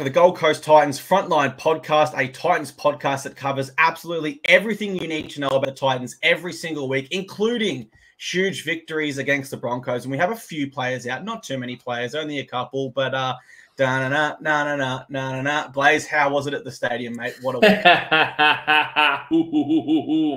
to the Gold Coast Titans Frontline Podcast, a Titans podcast that covers absolutely everything you need to know about the Titans every single week, including huge victories against the Broncos. And we have a few players out, not too many players, only a couple, but Blaze, how was it at the stadium, mate? What a week.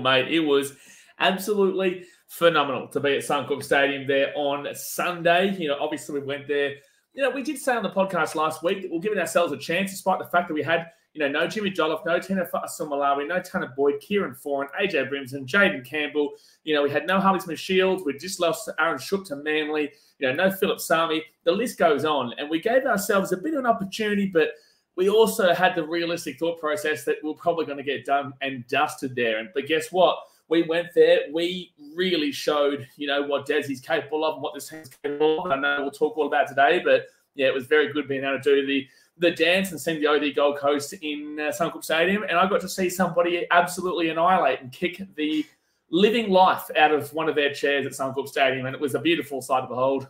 Mate, it was absolutely phenomenal to be at Suncorp Stadium there on Sunday. You know, obviously we went there. You know, we did say on the podcast last week that we're giving ourselves a chance, despite the fact that we had, you know, no Jimmy Jolliffe, no Tina Malawi, no Tanner Boyd, Kieran Foran, AJ Brimson, Jaden Campbell. You know, we had no Harley Smith-Shields. We just lost Aaron Shook to Manly. You know, no Philip Sami. The list goes on. And we gave ourselves a bit of an opportunity, but we also had the realistic thought process that we're probably going to get done and dusted there. But guess what? We went there. We really showed, you know, what Desi's capable of and what this team's capable of. I know we'll talk all about today, but yeah, it was very good being able to do the dance and sing the OD Gold Coast in Suncorp Stadium. And I got to see somebody absolutely annihilate and kick the living life out of one of their chairs at Suncorp Stadium. And it was a beautiful sight to behold.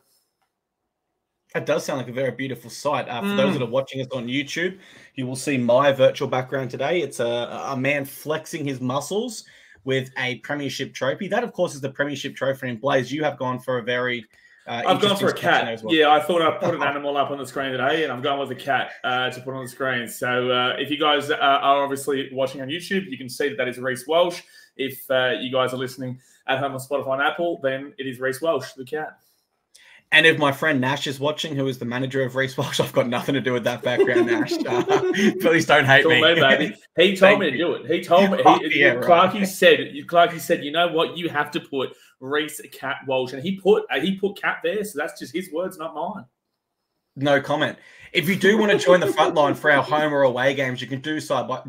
That does sound like a very beautiful sight. For those that are watching us on YouTube, you will see my virtual background today. It's a man flexing his muscles with a premiership trophy. That, of course, is the premiership trophy. And Blaze, you have gone for a very I've gone for a cat. Well. Yeah, I thought I'd put an animal up on the screen today, and I'm going with a cat to put on the screen. So if you guys are obviously watching on YouTube, you can see that is Reece Welsh. If you guys are listening at home on Spotify and Apple, then it is Reece Welsh, the cat. And if my friend Nash is watching, who is the manager of Reece Welsh, I've got nothing to do with that background, Nash. Please don't hate me. Baby. He told me to do it. He told me. Clarkey said, you know what? You have to put Reece Cat Welsh. And he put Cat there. So that's just his words, not mine. No comment. If you do want to join the front line for our home or away games, you can do so by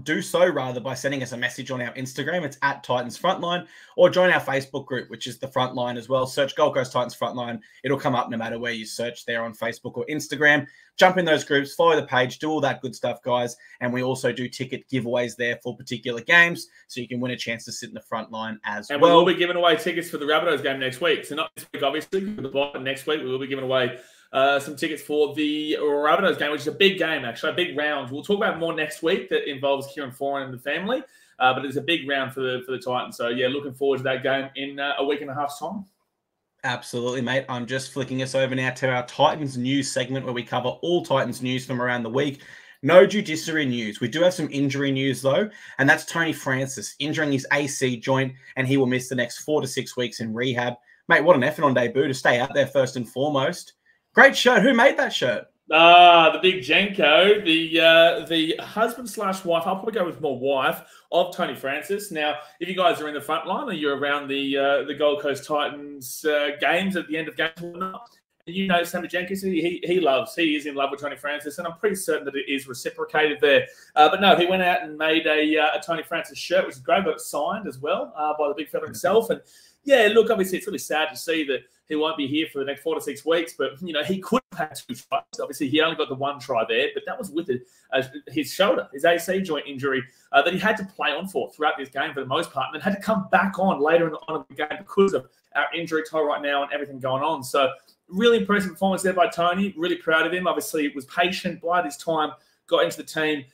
sending us a message on our Instagram. It's at Titans Frontline, or join our Facebook group, which is the Frontline as well. Search Gold Coast Titans Frontline. It'll come up no matter where you search there on Facebook or Instagram. Jump in those groups, follow the page, do all that good stuff, guys. And we also do ticket giveaways there for particular games, so you can win a chance to sit in the front line as well. And we will be giving away tickets for the Rabbitohs game next week. So not this week, obviously, but next week we will be giving away some tickets for the Rabbitohs game, which is a big game, actually, a big round. We'll talk about more next week that involves Kieran Foran and the family, but it's a big round for the Titans. So, yeah, looking forward to that game in a week and a half's time. Absolutely, mate. I'm just flicking us over now to our Titans news segment where we cover all Titans news from around the week. No judiciary news. We do have some injury news, though, and that's Tony Francis injuring his AC joint, and he will miss the next 4 to 6 weeks in rehab. Mate, what an effort on debut to stay out there first and foremost. Great shirt. Who made that shirt? The big Jenko, the husband/wife. I'll probably go with more wife of Tony Francis. Now, if you guys are in the front line or you're around the Gold Coast Titans games at the end of games, you know Sammy Jenkins. He is in love with Tony Francis, and I'm pretty certain that it is reciprocated there. But no, he went out and made a Tony Francis shirt, which is great, but it's signed as well by the big fella himself. And yeah, look, obviously it's really sad to see that he won't be here for the next 4 to 6 weeks, but, you know, he could have had 2 tries. Obviously, he only got the 1 try there, but that was with his shoulder, his AC joint injury that he had to play on for throughout this game for the most part, and then had to come back on later on in the game because of our injury toll right now and everything going on. So really impressive performance there by Tony. Really proud of him. Obviously, was patient, bided his time, got into the team,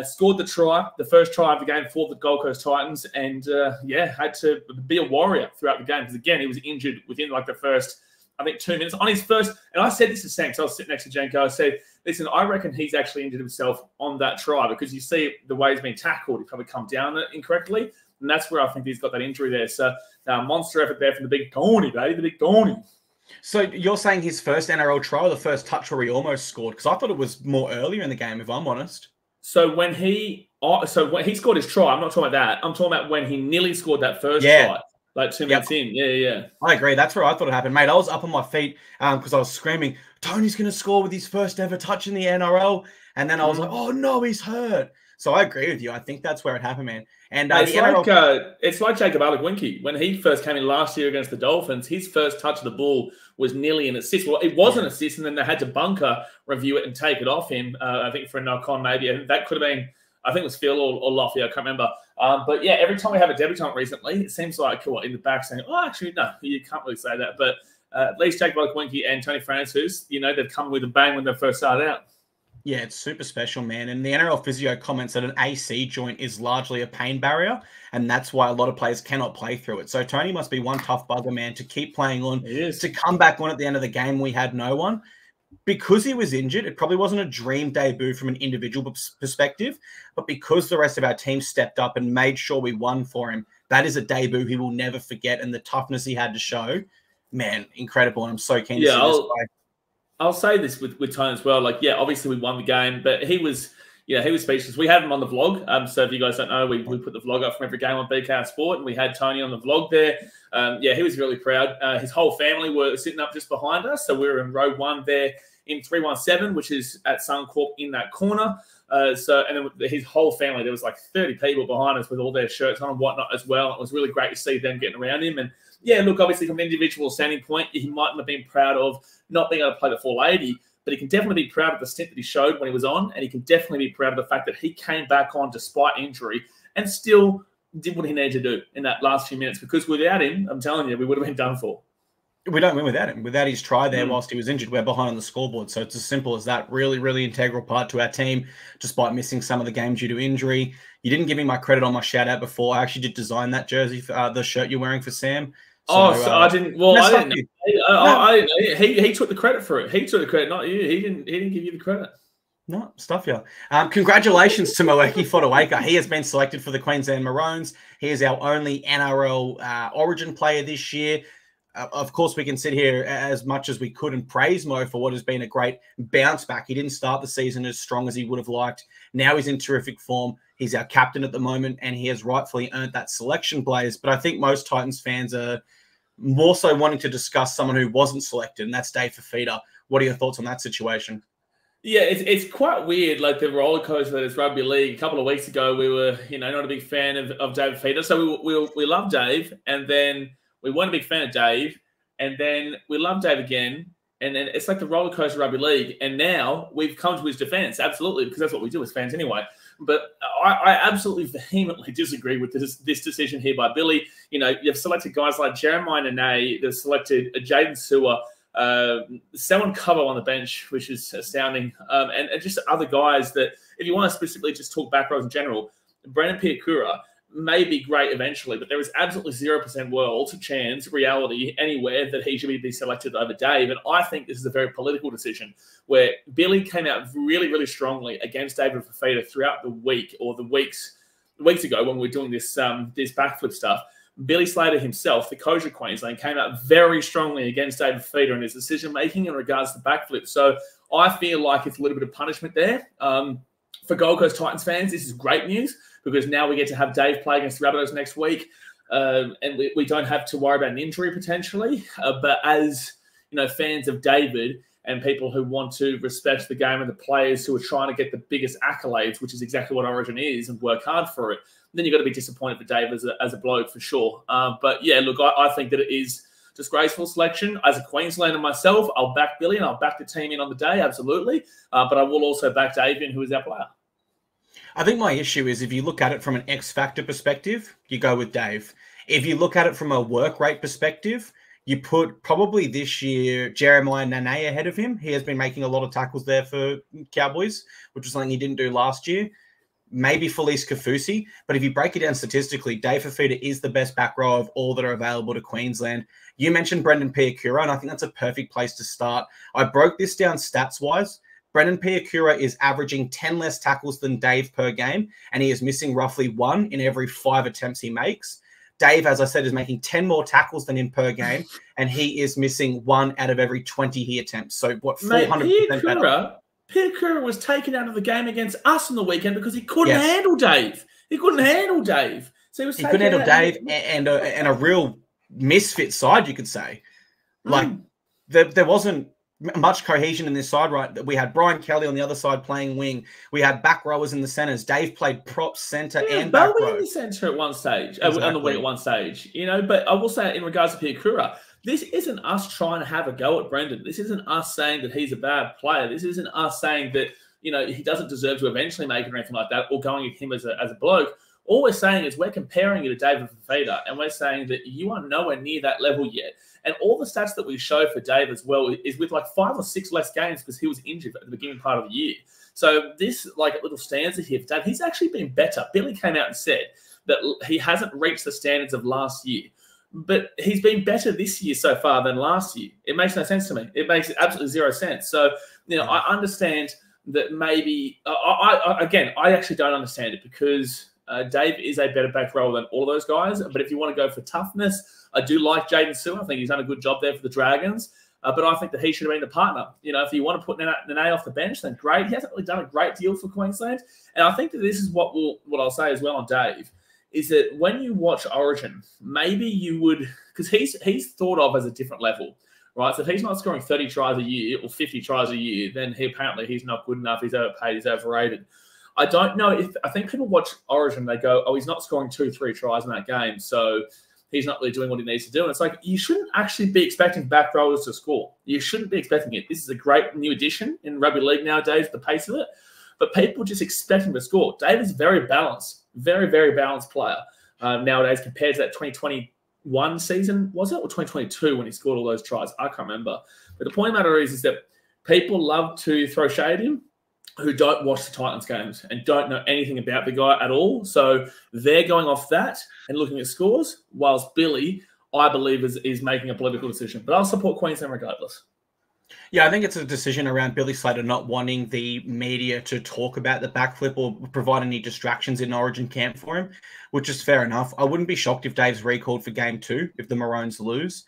scored the first try of the game for the Gold Coast Titans, and had to be a warrior throughout the game because, again, he was injured within like the first, I think, 2 minutes on his first. And I said this to Sam, so I was sitting next to Jenko. I said, listen, I reckon he's actually injured himself on that try because you see the way he's been tackled, he probably come down incorrectly, and that's where I think he's got that injury there. So monster effort there from the big Tony, baby, the big Tony. So you're saying his first NRL try, or the first touch where he almost scored? Because I thought it was more earlier in the game, if I'm honest. So when he scored his try, I'm not talking about that. I'm talking about when he nearly scored that first try, like 2 minutes in. Yeah. I agree. That's where I thought it happened, mate. I was up on my feet because I was screaming, Tony's going to score with his first ever touch in the NRL. And then I was like, oh, no, he's hurt. So I agree with you. I think that's where it happened, man. And it's like Jacob Alec-Winky. When he first came in last year against the Dolphins, his first touch of the ball was nearly an assist. Well, it was an assist, and then they had to bunker review it and take it off him, I think, for a knock-on maybe. And that could have been, I think it was Phil or Lofty, I can't remember. But, yeah, every time we have a debutant recently, it seems like, in the back saying, oh, actually, no, you can't really say that. But at least Jacob Alec-Winky and Tony Francis, they've come with a bang when they first started out. Yeah, it's super special, man. And the NRL physio comments that an AC joint is largely a pain barrier, and that's why a lot of players cannot play through it. So Tony must be one tough bugger, man, to keep playing on, to come back on at the end of the game. We had no one. Because he was injured, it probably wasn't a dream debut from an individual perspective, but because the rest of our team stepped up and made sure we won for him, that is a debut he will never forget. And the toughness he had to show, man, incredible. And I'm so keen to see this guy. I'll say this with Tony as well. Like, yeah, obviously we won the game, but he was speechless. We had him on the vlog. So if you guys don't know, we put the vlog up from every game on BKRsport, and we had Tony on the vlog there. He was really proud. His whole family were sitting up just behind us. So we were in row 1 there in 317, which is at Suncorp in that corner. And then his whole family, there was like 30 people behind us with all their shirts on and whatnot as well. It was really great to see them getting around him. And yeah, look, obviously from an individual standing point, he mightn't have been proud of not being able to play the 480, but he can definitely be proud of the stint that he showed when he was on, and he can definitely be proud of the fact that he came back on despite injury and still did what he needed to do in that last few minutes, because without him, I'm telling you, we would have been done for. We don't win without him. Without his try there whilst he was injured, we're behind on the scoreboard. So it's as simple as that. Really, really integral part to our team, despite missing some of the games due to injury. You didn't give me my credit on my shout-out before. I actually did design that jersey, the shirt you're wearing for Sam. So, I didn't. Well, I didn't know. I didn't know. He took the credit for it. He took the credit, not you. He didn't give you the credit. No, stuff you. Congratulations to Moeaki Fotuaika. He has been selected for the Queensland Maroons. He is our only NRL Origin player this year. Of course, we can sit here as much as we could and praise Mo for what has been a great bounce back. He didn't start the season as strong as he would have liked. Now he's in terrific form. He's our captain at the moment, and he has rightfully earned that selection, Blaze. But I think most Titans fans are more so wanting to discuss someone who wasn't selected, and that's Dave Fifita. What are your thoughts on that situation? Yeah, it's quite weird, like the roller coaster that is rugby league. A couple of weeks ago, we were, not a big fan of Dave Fifita. So we love Dave, and then we weren't a big fan of Dave, and then we love Dave again, and then it's like the roller coaster rugby league. And now we've come to his defense, absolutely, because that's what we do as fans anyway. But I absolutely vehemently disagree with this decision here by Billy. You've selected guys like Jeremiah Nene. They've selected Jaden Sewer, Selwyn Cover on the bench, which is astounding, and just other guys that, if you want to specifically just talk back rows in general, Brendan Piakura may be great eventually, but there is absolutely 0% world chance, reality, anywhere that he should be selected over Dave. And I think this is a very political decision where Billy came out really, really strongly against David Fifita throughout the week, or the weeks ago when we were doing this backflip stuff. Billy Slater himself, the coach of Queensland, came out very strongly against David Fifita and his decision-making in regards to backflip. So I feel like it's a little bit of punishment there. For Gold Coast Titans fans, this is great news, because now we get to have Dave play against the Rabbitohs next week, and we don't have to worry about an injury potentially. But as fans of David and people who want to respect the game and the players who are trying to get the biggest accolades, which is exactly what Origin is, and work hard for it, then you've got to be disappointed for Dave as a bloke for sure. But yeah, look, I think that it is disgraceful selection. As a Queenslander myself, I'll back Billy and I'll back the team in on the day, absolutely. But I will also back Dave in, who is our player. I think my issue is, if you look at it from an X factor perspective, you go with Dave. If you look at it from a work rate perspective, you put probably this year Jeremiah Nene ahead of him. He has been making a lot of tackles there for Cowboys, which was something he didn't do last year. Maybe Felice Kafusi. But if you break it down statistically, Dave Fifita is the best back row of all that are available to Queensland. You mentioned Brendan Piakura, and I think that's a perfect place to start. I broke this down stats-wise. Brendan Piakura is averaging 10 less tackles than Dave per game, and he is missing roughly 1 in every 5 attempts he makes. Dave, as I said, is making 10 more tackles than him per game, and he is missing 1 out of every 20 he attempts. So, 400% better? Piakura was taken out of the game against us on the weekend because he couldn't handle Dave. He couldn't handle Dave. So he couldn't handle Dave and a real misfit side, you could say. Like, there wasn't much cohesion in this side, right? We had Brian Kelly on the other side playing wing. We had back rowers in the centres. Dave played prop, centre, and back row. In the centre at one stage, on the wing at one stage, But I will say, in regards to Piakura, this isn't us trying to have a go at Brendan. This isn't us saying that he's a bad player. This isn't us saying that he doesn't deserve to eventually make it or anything like that, or going at him as a bloke. All we're saying is we're comparing you to David Fifita, and we're saying that you are nowhere near that level yet. And all the stats that we show for Dave as well is with like 5 or 6 less games because he was injured at the beginning part of the year. So this, like a little stanza here for Dave, he's actually been better. Billy came out and said that he hasn't reached the standards of last year, but he's been better this year so far than last year. It makes no sense to me. It makes absolutely zero sense. So, I understand that maybe, I actually don't understand it because Dave is a better back rower than all of those guys. But if you want to go for toughness, I do like Jaden Sewer. I think he's done a good job there for the Dragons. But I think that he should have been the partner. If you want to put Nene off the bench, then great. He hasn't really done a great deal for Queensland. And I think that this is what I'll say as well on Dave, is that when you watch Origin, maybe you would, because he's thought of as a different level, right? So if he's not scoring 30 tries a year or 50 tries a year, then he's not good enough. He's overpaid. He's overrated. I don't know I think people watch Origin, they go, oh, he's not scoring 2-3 tries in that game, so he's not really doing what he needs to do. And it's like, you shouldn't actually be expecting back rowers to score. You shouldn't be expecting it. This is a great new addition in rugby league nowadays, the pace of it. But people just expect him to score. Dave is very balanced, very, very balanced player nowadays compared to that 2021 season, was it? Or 2022 when he scored all those tries? I can't remember. But the point of the matter is that people love to throw shade at him who don't watch the Titans games and don't know anything about the guy at all. So they're going off that and looking at scores, whilst Billy, I believe, is making a political decision. But I'll support Queensland regardless. Yeah, I think it's a decision around Billy Slater not wanting the media to talk about the backflip or provide any distractions in Origin camp for him, which is fair enough. I wouldn't be shocked if Dave's recalled for game 2 if the Maroons lose.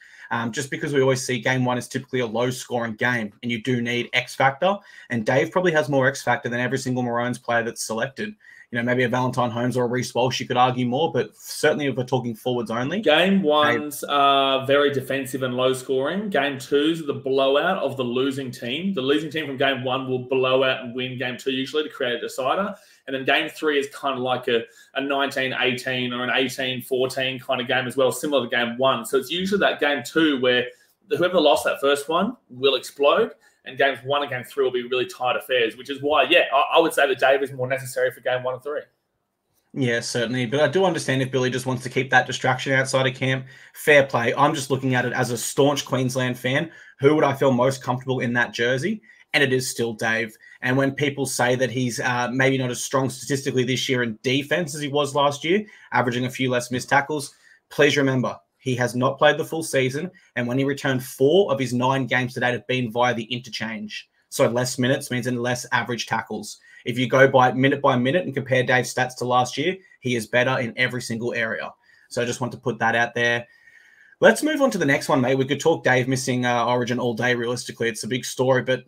Just because we always see game 1 is typically a low-scoring game, and you do need X factor. And Dave probably has more X factor than every single Maroons player that's selected. Maybe a Valentine Holmes or a Reece Walsh, you could argue more, but certainly if we're talking forwards only. Game 1s are very defensive and low-scoring. Game 2s are the blowout of the losing team. The losing team from game 1 will blow out and win game 2 usually to create a decider. And then game 3 is kind of like a 19-18 or an 18-14 kind of game as well, similar to game 1. So it's usually that game 2 where whoever lost that first one will explode, and games 1 and game 3 will be really tight affairs, which is why, I would say that Dave is more necessary for game 1 and 3. Yeah, certainly. But I do understand if Billy just wants to keep that distraction outside of camp. Fair play. I'm just looking at it as a staunch Queensland fan. Who would I feel most comfortable in that jersey? And it is still Dave. And when people say that he's maybe not as strong statistically this year in defense as he was last year, averaging a few less missed tackles, please remember, he has not played the full season. And when he returned 4 of his 9 games to date have been via the interchange. So less minutes means less average tackles. If you go by minute and compare Dave's stats to last year, he is better in every single area. So I just want to put that out there. Let's move on to the next one, mate. We could talk Dave missing Origin all day. Realistically, it's a big story, but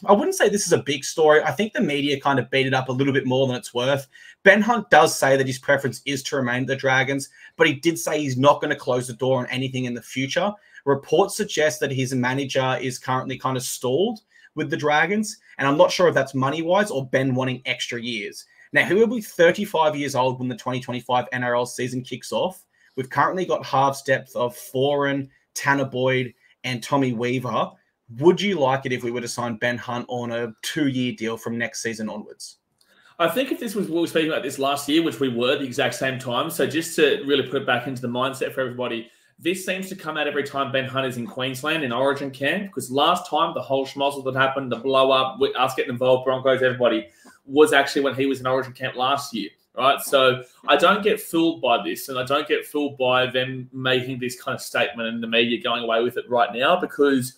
I wouldn't say this is a big story. I think the media kind of beat it up a little bit more than it's worth. Ben Hunt does say that his preference is to remain the Dragons, but he did say he's not going to close the door on anything in the future. Reports suggest that his manager is currently kind of stalled with the Dragons, and I'm not sure if that's money-wise or Ben wanting extra years. Now, he will be 35 years old when the 2025 NRL season kicks off. We've currently got halves depth of Foran, Tanner Boyd, and Tommy Weaver. Would you like it if we were to sign Ben Hunt on a 2-year deal from next season onwards? I think if this was, we were speaking about this last year, which we were at the exact same time. So just to really put it back into the mindset for everybody, this seems to come out every time Ben Hunt is in Queensland in Origin camp, because last time the whole schmozzle that happened, the blow up, us getting involved, Broncos, everybody, was actually when he was in Origin camp last year, right? So I don't get fooled by this, and I don't get fooled by them making this kind of statement and the media going away with it right now, because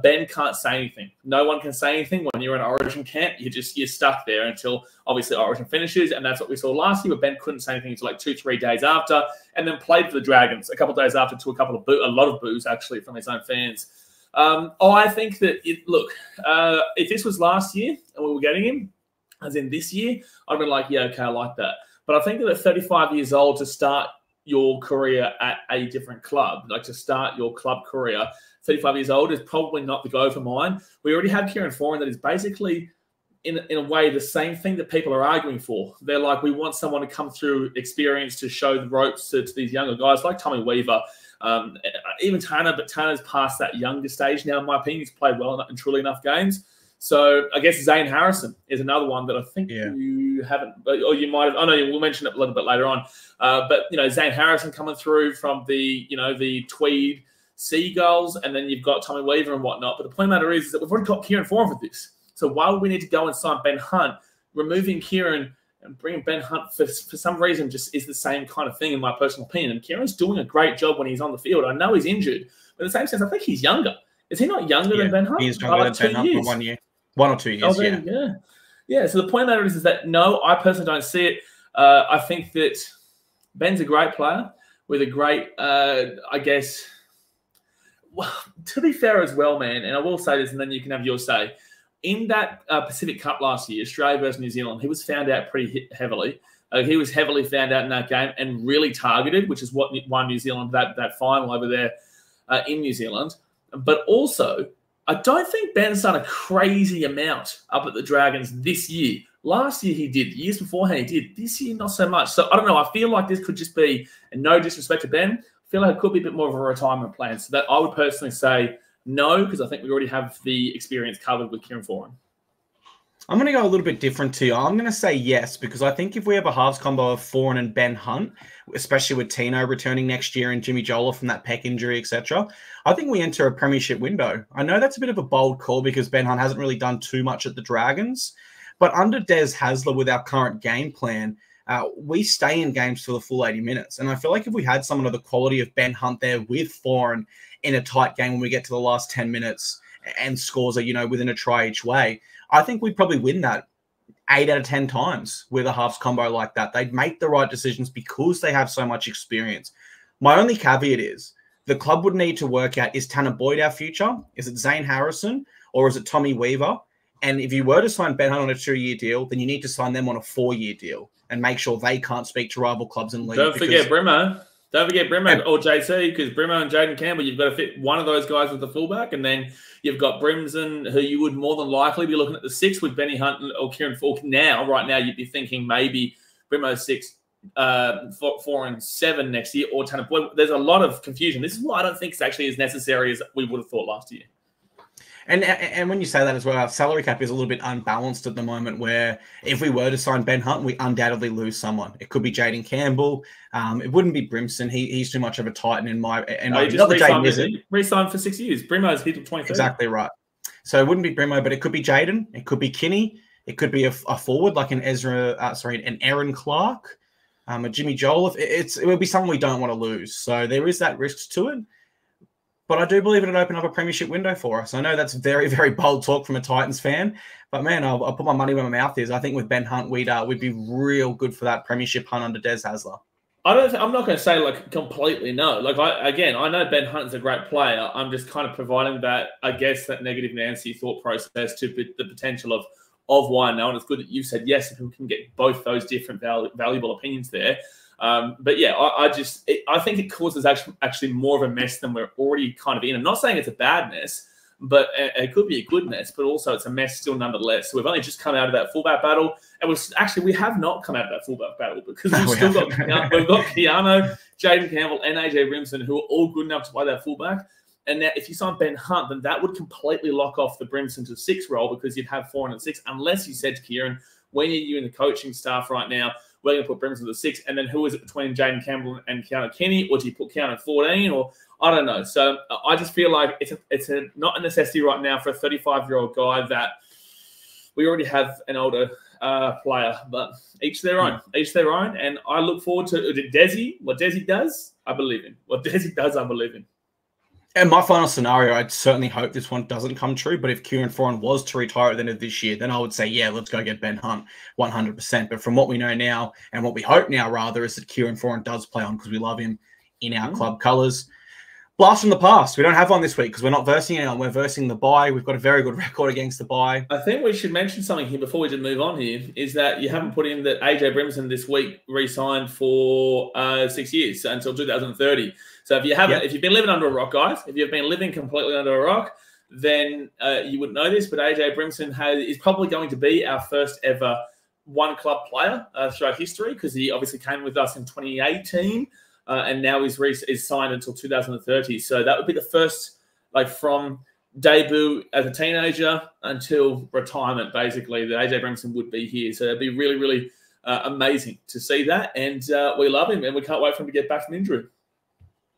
Ben can't say anything. No one can say anything when you're in Origin camp. You're stuck there until obviously Origin finishes, and that's what we saw last year. But Ben couldn't say anything until like 2-3 days after, and then played for the Dragons a couple of days after to a lot of boos actually from his own fans. I think that if this was last year and we were getting him, as in this year, I'd be like, yeah, okay, I like that. But I think that at 35 years old to start your career at a different club, like to start your club career, 35 years old is probably not the go for mine. We already have Kieran Foran that is basically, in a way, the same thing that people are arguing for. They're like, we want someone to come through experience to show the ropes to these younger guys like Tommy Weaver, even Tanner, but Tanner's past that younger stage now, in my opinion. He's played well and truly enough games. So I guess Zane Harrison is another one that I think you haven't, or you might have. I know we'll mention it a little bit later on. But Zane Harrison coming through from the Tweed Seagulls, and then you've got Tommy Weaver and whatnot. But the point of the matter is that we've already got Kieran Foran for this. So why would we need to go and sign Ben Hunt? Removing Kieran and bringing Ben Hunt for some reason just is the same kind of thing in my personal opinion. And Kieran's doing a great job when he's on the field. I know he's injured, but in the same sense, I think he's younger. Is he not younger than Ben Hunt? He is younger than Ben Hunt for 1 year. 1 or 2 years, Yeah, so the point of that is that, no, I personally don't see it. I think that Ben's a great player with a great, I guess, well, to be fair as well, man, and I will say this and then you can have your say. In that Pacific Cup last year, Australia versus New Zealand, he was found out pretty heavily. He was heavily found out in that game and really targeted, which is what won New Zealand that final over there in New Zealand. But also, I don't think Ben's done a crazy amount up at the Dragons this year. Last year he did. Years beforehand he did. This year, not so much. So I don't know. I feel like this could just be, and no disrespect to Ben, I feel like it could be a bit more of a retirement plan. So that I would personally say no, because I think we already have the experience covered with Kieran Foran. I'm going to go a little bit different to you. I'm going to say yes, because I think if we have a halves combo of Foran and Ben Hunt, especially with Tino returning next year and Jimmy Jola from that pec injury, etc., I think we enter a premiership window. I know that's a bit of a bold call because Ben Hunt hasn't really done too much at the Dragons, but under Des Hasler with our current game plan, we stay in games for the full 80 minutes. And I feel like if we had someone of the quality of Ben Hunt there with Foran in a tight game when we get to the last 10 minutes and scores are, within a try each way, I think we'd probably win that 8 out of 10 times with a halves combo like that. They'd make the right decisions because they have so much experience. My only caveat is the club would need to work out, is Tanner Boyd our future? Is it Zane Harrison? Or is it Tommy Weaver? And if you were to sign Ben Hunt on a 2-year deal, then you need to sign them on a 4-year deal and make sure they can't speak to rival clubs and league. Don't forget Brimo. Don't forget Brimo or JC, because Brimo and Jaden Campbell, you've got to fit one of those guys with the fullback, and then you've got Brimson, who you would more than likely be looking at the 6 with Benny Hunt or Kieran Falk. Right now, you'd be thinking maybe Brimo 6, 4 and 7 next year, or Tanner Boyd. There's a lot of confusion. This is why I don't think it's actually as necessary as we would have thought last year. And when you say that as well, our salary cap is a little bit unbalanced at the moment, where if we were to sign Ben Hunt, we undoubtedly lose someone. It could be Jaden Campbell. It wouldn't be Brimson. He's too much of a titan in my opinion. Re-signed for 6 years. Brimo's hit 23. Exactly right. So it wouldn't be Brimo, but it could be Jaden. It could be Kinney. It could be a forward like an Aaron Clark, a Jimmy Joel. It would be someone we don't want to lose. So there is that risk to it. But I do believe it'll open up a premiership window for us. I know that's very, very bold talk from a Titans fan, but man, I'll put my money where my mouth is. I think with Ben Hunt, we'd be real good for that premiership hunt under Des Hasler. I'm not going to say completely no. I know Ben Hunt's a great player. I'm just kind of providing that, I guess, that negative Nancy thought process to the potential of why no. And it's good that you said yes, if we can get both those different valuable opinions there. But yeah, I think it causes actually more of a mess than we're already kind of in. I'm not saying it's a bad mess, but it could be a good mess, but also it's a mess still nonetheless. So we've only just come out of that fullback battle, and we have not come out of that fullback battle because we've got Keanu, Jaden Campbell, and AJ Brimson, who are all good enough to play that fullback. And now, if you sign Ben Hunt, then that would completely lock off the Brimson to 6 role, because you'd have 4 and 6, unless you said to Kieran, when are you in the coaching staff right now? We're going to put Brimson to 6, and then who is it between Jaden Campbell and Keanu Kenny, or do you put Keanu at 14, or I don't know. So I just feel like it's not a necessity right now for a 35-year-old guy that we already have an older player, but each their own, and I look forward to Desi. What Desi does, I believe in. What Desi does, I believe in. And my final scenario, I'd certainly hope this one doesn't come true, but if Kieran Foran was to retire at the end of this year, then I would say, yeah, let's go get Ben Hunt 100%. But from what we know now, and what we hope now, rather, is that Kieran Foran does play on because we love him in our club colours. Blast from the past. We don't have one this week because we're not versing anyone. We're versing the bye. We've got a very good record against the bye. I think we should mention something here before we just move on here, is that you haven't put in that AJ Brimson this week re-signed for 6 years, so until 2030. So if you haven't, if you've been living under a rock, guys, if you've been living completely under a rock, then you wouldn't know this, but AJ Brimson is probably going to be our first ever one club player throughout history, because he obviously came with us in 2018. And now is signed until 2030. So that would be the first, from debut as a teenager until retirement, basically, that AJ Brimson would be here. So it'd be really, really amazing to see that. And we love him, and we can't wait for him to get back from injury.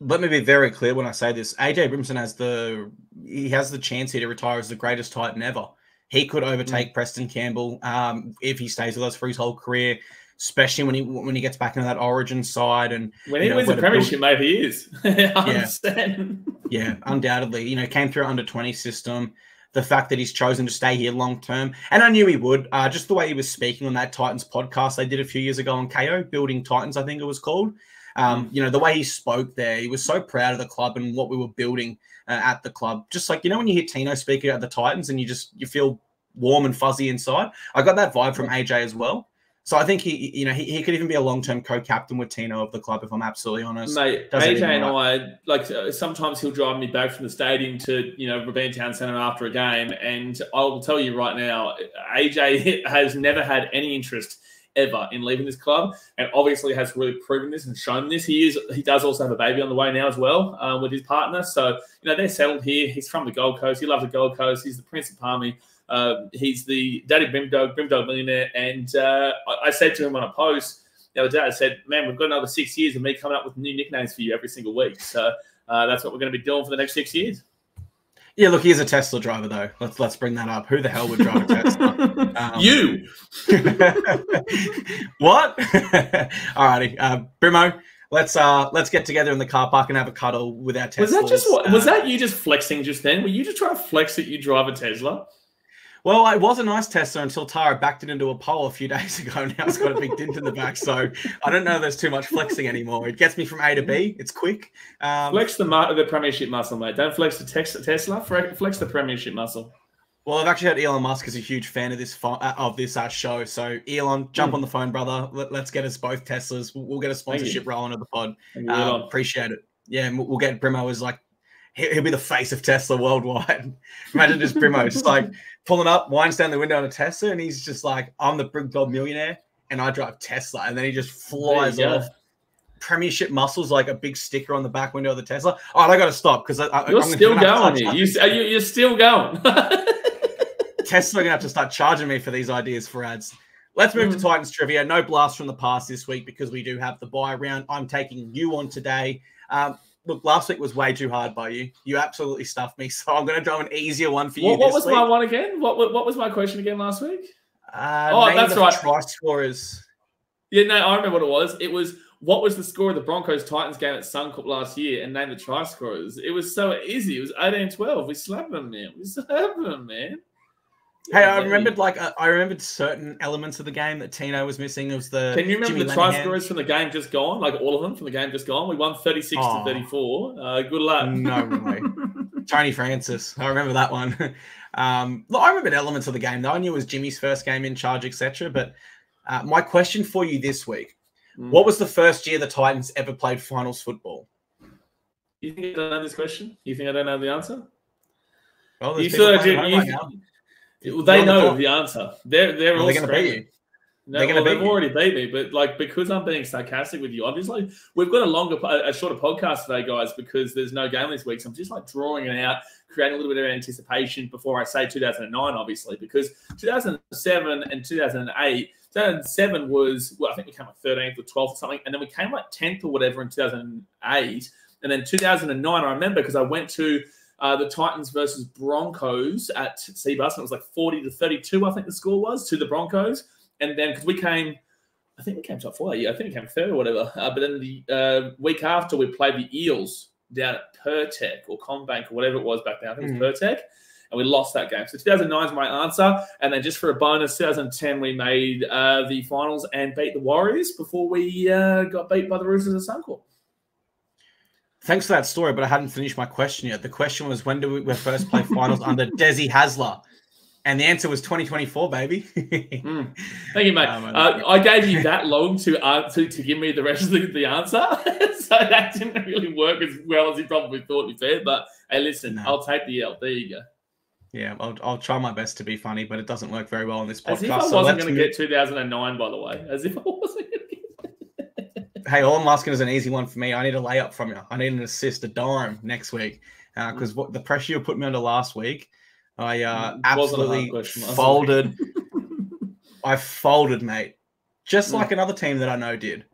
Let me be very clear when I say this. AJ Brimson has the chance here to retire as the greatest Titan ever. he could overtake Preston Campbell if he stays with us for his whole career, especially when he gets back into that Origin side. And when he wins a premiership, mate, he is. 100%. Yeah, undoubtedly. Came through under 20 system. The fact that he's chosen to stay here long term, and I knew he would. Just the way he was speaking on that Titans podcast they did a few years ago on KO, Building Titans, I think it was called. The way he spoke there, he was so proud of the club and what we were building at the club. Just like, when you hear Tino speaking at the Titans and you feel warm and fuzzy inside. I got that vibe from AJ as well. So I think he could even be a long-term co-captain with Tino of the club, if I'm absolutely honest. Mate, AJ and I, sometimes he'll drive me back from the stadium to, Rabin Town Centre after a game. And I'll tell you right now, AJ has never had any interest ever in leaving this club, and obviously has really proven this and shown this. He does also have a baby on the way now as well with his partner. So, they're settled here. He's from the Gold Coast. He loves the Gold Coast. He's the Prince of Palmy. He's the daddy Brimdog millionaire. And I said to him on a post the other day, I said, man, we've got another 6 years of me coming up with new nicknames for you every single week. So that's what we're going to be doing for the next 6 years. Yeah, look, he's a Tesla driver, though. Let's bring that up. Who the hell would drive a Tesla? You. What? All righty. Brimo, let's get together in the car park and have a cuddle with our Teslas. Was that you just flexing just then? Were you just trying to flex that you drive a Tesla? Well, it was a nice Tesla until Tara backed it into a pole a few days ago. Now it's got a big dent in the back, so I don't know if there's too much flexing anymore. It gets me from A to B. It's quick. Flex the premiership muscle, mate. Don't flex the Tesla. Flex the premiership muscle. Well, I've actually heard Elon Musk is a huge fan of this show. So, Elon, jump on the phone, brother. Let's get us both Teslas. We'll get a sponsorship rolling of the pod. Appreciate it. Yeah, and we'll get Brimo as he'll be the face of Tesla worldwide. Imagine just Brimo just pulling up, winds down the window on a Tesla, and he's just like, I'm the Brimdog millionaire, and I drive Tesla. And then he just flies off. Premiership muscles, like a big sticker on the back window of the Tesla. Oh, I got to stop because you're still going here. You're still going. Tesla are going to have to start charging me for these ideas for ads. Let's move to Titans trivia. No blast from the past this week because we do have the bye round. I'm taking you on today. Look, last week was way too hard by you. You absolutely stuffed me, so I'm going to draw an easier one for you this week. What was my one again? What was my question again last week? That's right. Try scorers. Yeah, no, I remember what it was. It was, what was the score of the Broncos-Titans game at Suncorp last year, and name the try scorers. It was so easy. It was 18-12. We slapped them, man. Hey, I remembered certain elements of the game that Tino was missing. It was the. Can you remember the try scorers from the game just gone? Like all of them from the game just gone. We won 36-34. Good luck. No way. Tony Francis. I remember that one. Look, I remembered elements of the game though. I knew it was Jimmy's first game in charge, etc. But my question for you this week: what was the first year the Titans ever played finals football? You think I don't know this question? You think I don't know the answer? Well, they know the answer. They're all going to beat you. No, they've already beat me, but because I'm being sarcastic with you, obviously we've got a shorter podcast today, guys, because there's no game this week. So I'm just drawing it out, creating a little bit of anticipation before I say 2009, obviously, because 2007 and 2008. 2007 was, I think we came 13th or 12th or something, and then we came 10th or whatever in 2008, and then 2009 I remember because I went to the Titans versus Broncos at Seabus, and it was 40-32, I think the score was, to the Broncos. And then, because I think we came top 4 that year. I think we came third or whatever. But then the week after, we played the Eels down at Pertec or Combank or whatever it was back then. I think it was Pertec. And we lost that game. So 2009 is my answer. And then just for a bonus, 2010, we made the finals and beat the Warriors before we got beat by the Roosters at Suncorp. Thanks for that story, but I hadn't finished my question yet. The question was, when do we first play finals under Desi Hasler? And the answer was 2024, baby. Thank you, mate. I gave you that long to give me the rest of the answer, so that didn't really work as well as you probably thought you said. But hey, listen, I'll take the L. There you go. Yeah, I'll try my best to be funny, but it doesn't work very well on this podcast. As if I wasn't going to get 2009, by the way. As if I wasn't going to get. Hey, all I'm asking is an easy one for me. I need a layup from you. I need an assist, a dime next week, because the pressure you put me under last week. I absolutely folded. I folded, mate. Just like another team that I know did.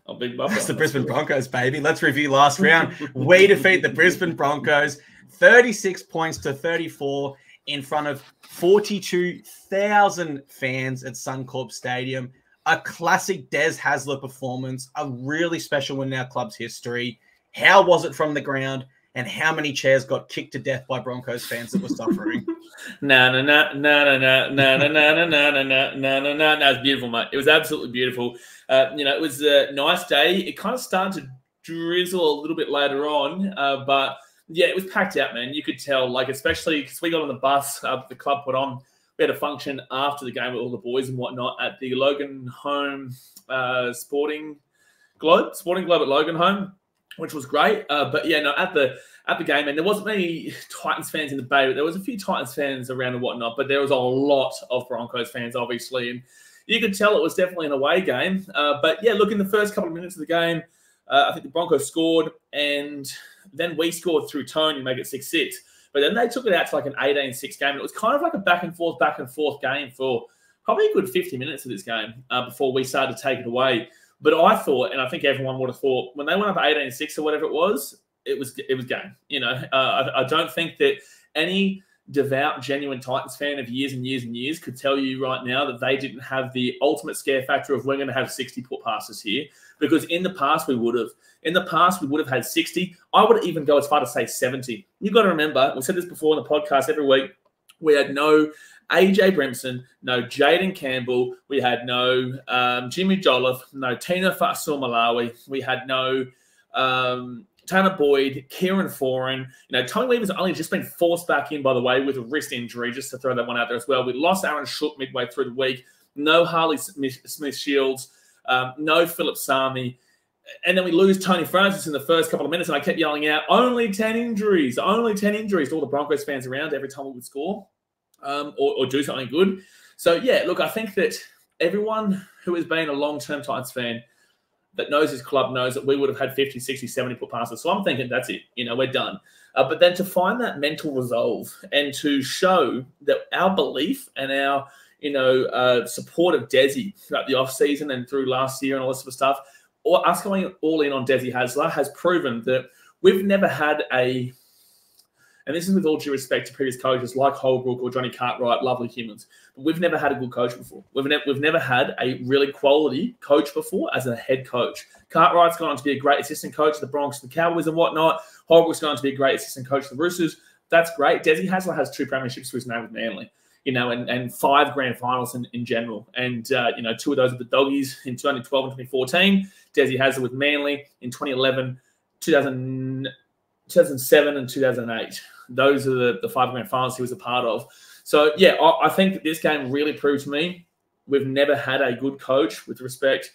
It's the Brisbane Broncos, baby. Let's review last round. We defeat the Brisbane Broncos 36 points to 34 in front of 42,000 fans at Suncorp Stadium. A classic Des Hasler performance, a really special one in our club's history. How was it from the ground? And how many chairs got kicked to death by Broncos fans that were suffering? No, it's beautiful, mate. It was absolutely beautiful. It was a nice day. It kind of started to drizzle a little bit later on, but yeah, it was packed out, man. You could tell, like, especially because we got on the bus, the club put on. We had a function after the game with all the boys and whatnot at the Logan Home Sporting Globe at Logan Home, which was great. But yeah, no, at the game, and there wasn't many Titans fans in the Bay, but there was a few Titans fans around and whatnot, but there was a lot of Broncos fans, obviously, and you could tell it was definitely an away game. But yeah, look, in the first couple of minutes of the game, I think the Broncos scored, and then we scored through Tone and make it 6-6. But then they took it out to like an 18-6 game. And it was kind of like a back and forth game for probably a good 50 minutes of this game before we started to take it away. But I thought, and I think everyone would have thought, when they went up 18-6 or whatever it was game. You know, I don't think that any devout, genuine Titans fan of years and years and years could tell you right now that they didn't have the ultimate scare factor of we're going to have 60 put passes here. Because in the past, we would have. In the past, we would have had 60. I would even go as far to say 70. You've got to remember, we've said this before in the podcast every week, we had no AJ Brimson, no Jaden Campbell, we had no Jimmy Jolliffe, no Tina Fa'asuamaleaui, we had no Tanner Boyd, Kieran Foran. You know, Tony Weaver's only just been forced back in, by the way, with a wrist injury, just to throw that one out there as well. We lost Aaron Shook midway through the week, no Harley Smith-Shields, no Philip Sami. And then we lose Tony Francis in the first couple of minutes, and I kept yelling out, only 10 injuries to all the Broncos fans around every time we would score or do something good. So, yeah, look, I think that everyone who has been a long-term Titans fan that knows his club knows that we would have had 50, 60, 70 put passes. So I'm thinking that's it. You know, we're done. But then to find that mental resolve and to show that our belief and our, support of Desi throughout the off-season and through last year and all this sort of stuff, or us going all in on Desi Hasler has proven that we've never had and this is with all due respect to previous coaches like Holbrook or Johnny Cartwright, lovely humans, but we've never had a good coach before. We've never had a really quality coach before as a head coach. Cartwright's gone on to be a great assistant coach of the Broncos and the Cowboys and whatnot. Holbrook's gone on to be a great assistant coach of the Roosters. That's great. Desi Hasler has 2 premierships to his name with Manly. And 5 grand finals in general. And, 2 of those with the Doggies in 2012 and 2014. Desi Hasler with Manly in 2011, 2007 and 2008. Those are the 5 grand finals he was a part of. So, yeah, I think that this game really proved to me we've never had a good coach with respect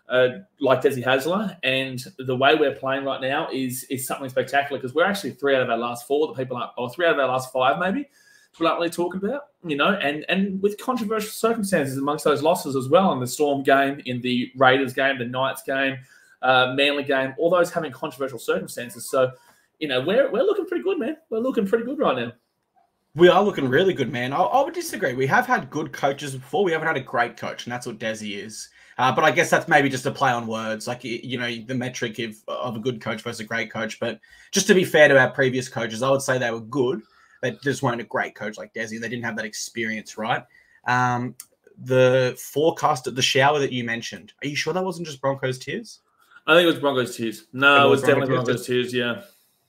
like Desi Hasler. And the way we're playing right now is something spectacular because we're actually 3 out of our last 4 that people aren't, or 3 out of our last 5 maybe, people aren't really talking about, and with controversial circumstances amongst those losses as well in the Storm game, in the Raiders game, the Knights game, Manly game, all those having controversial circumstances. So, we're looking pretty good, man. We're looking pretty good right now. We are looking really good, man. I would disagree. We have had good coaches before. We haven't had a great coach, and that's what Desi is. But I guess that's maybe just a play on words, like, the metric of a good coach versus a great coach. But just to be fair to our previous coaches, I would say they were good. They just weren't a great coach like Desi. They didn't have that experience, right? The forecast at the shower that you mentioned, are you sure that wasn't just Broncos tears? I think it was Broncos tears. No, it was definitely Broncos tears, yeah.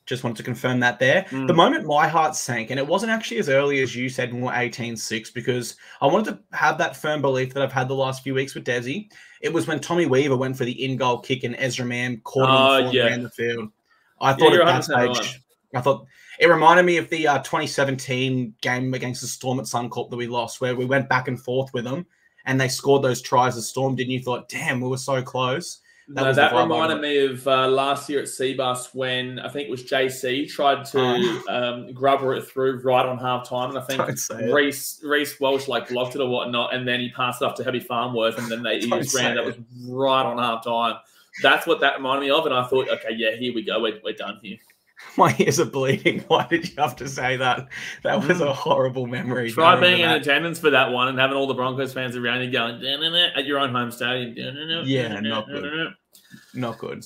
Just wanted to confirm that there. The moment my heart sank, and it wasn't actually as early as you said, more 18-6, because I wanted to have that firm belief that I've had the last few weeks with Desi. It was when Tommy Weaver went for the in-goal kick and Ezra Mann caught him around the field. I thought at that stage, it reminded me of the 2017 game against the Storm at Suncorp that we lost, where we went back and forth with them, and they scored those tries as Storm did, and you thought, damn, we were so close. That reminded me of last year at Seabus when I think it was JC tried to grubber it through right on half-time, and I think Reece Welsh blocked it or whatnot, and then he passed it off to Heavy Farnworth, and then he just ran. That was right on half-time. That's what that reminded me of, and I thought, okay, yeah, here we go. We're done here. My ears are bleeding. Why did you have to say that? That was a horrible memory. Try being in attendance for that one and having all the Broncos fans around you going at your own home stadium. Yeah, not good. Not good.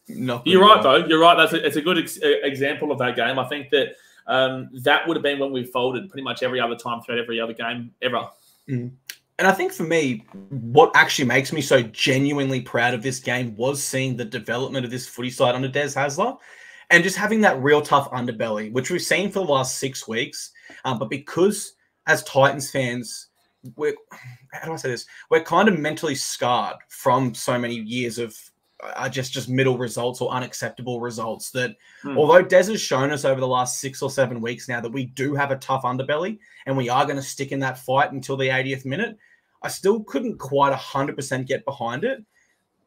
Not good. You're right, though. You're right. It's a good example of that game. I think that that would have been when we folded pretty much every other time throughout every other game ever. Mm. And I think for me, what actually makes me so genuinely proud of this game was seeing the development of this footy side under Des Hasler and just having that real tough underbelly, which we've seen for the last 6 weeks. But because as Titans fans, we're kind of mentally scarred from so many years of just middle results or unacceptable results that although Des has shown us over the last 6 or 7 weeks now that we do have a tough underbelly and we are going to stick in that fight until the 80th minute, I still couldn't quite 100% get behind it.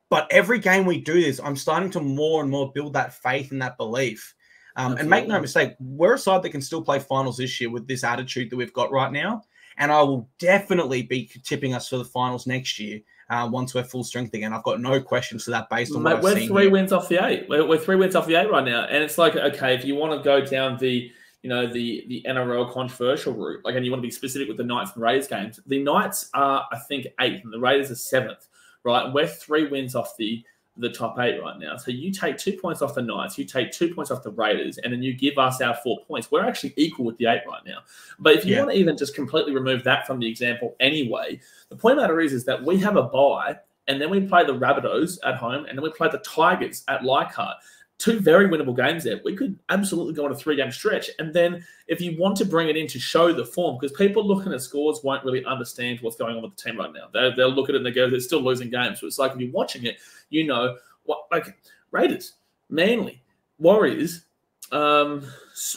But every game we do this, I'm starting to more and more build that faith and that belief. And make no mistake, we're a side that can still play finals this year with this attitude that we've got right now. And I will definitely be tipping us for the finals next year once we're full strength again. I've got no questions to that based on what I've seen. We're 3 wins off the 8. We're 3 wins off the 8 right now. And it's like, okay, if you want to go down the NRL controversial route, like, and you want to be specific with the Knights and Raiders games, the Knights are, I think, 8th and the Raiders are 7th, right? And we're 3 wins off the top 8 right now. So you take 2 points off the Knights, you take 2 points off the Raiders, and then you give us our 4 points. We're actually equal with the 8 right now. But if you want to even just completely remove that from the example anyway, the point of the matter is that we have a bye, and then we play the Rabbitohs at home, and then we play the Tigers at Leichhardt. 2 very winnable games there. We could absolutely go on a 3-game stretch. And then if you want to bring it in to show the form, because people looking at scores won't really understand what's going on with the team right now. They'll look at it and they go, they're still losing games. So it's like if you're watching it, you know, like Raiders, Manly, Warriors, was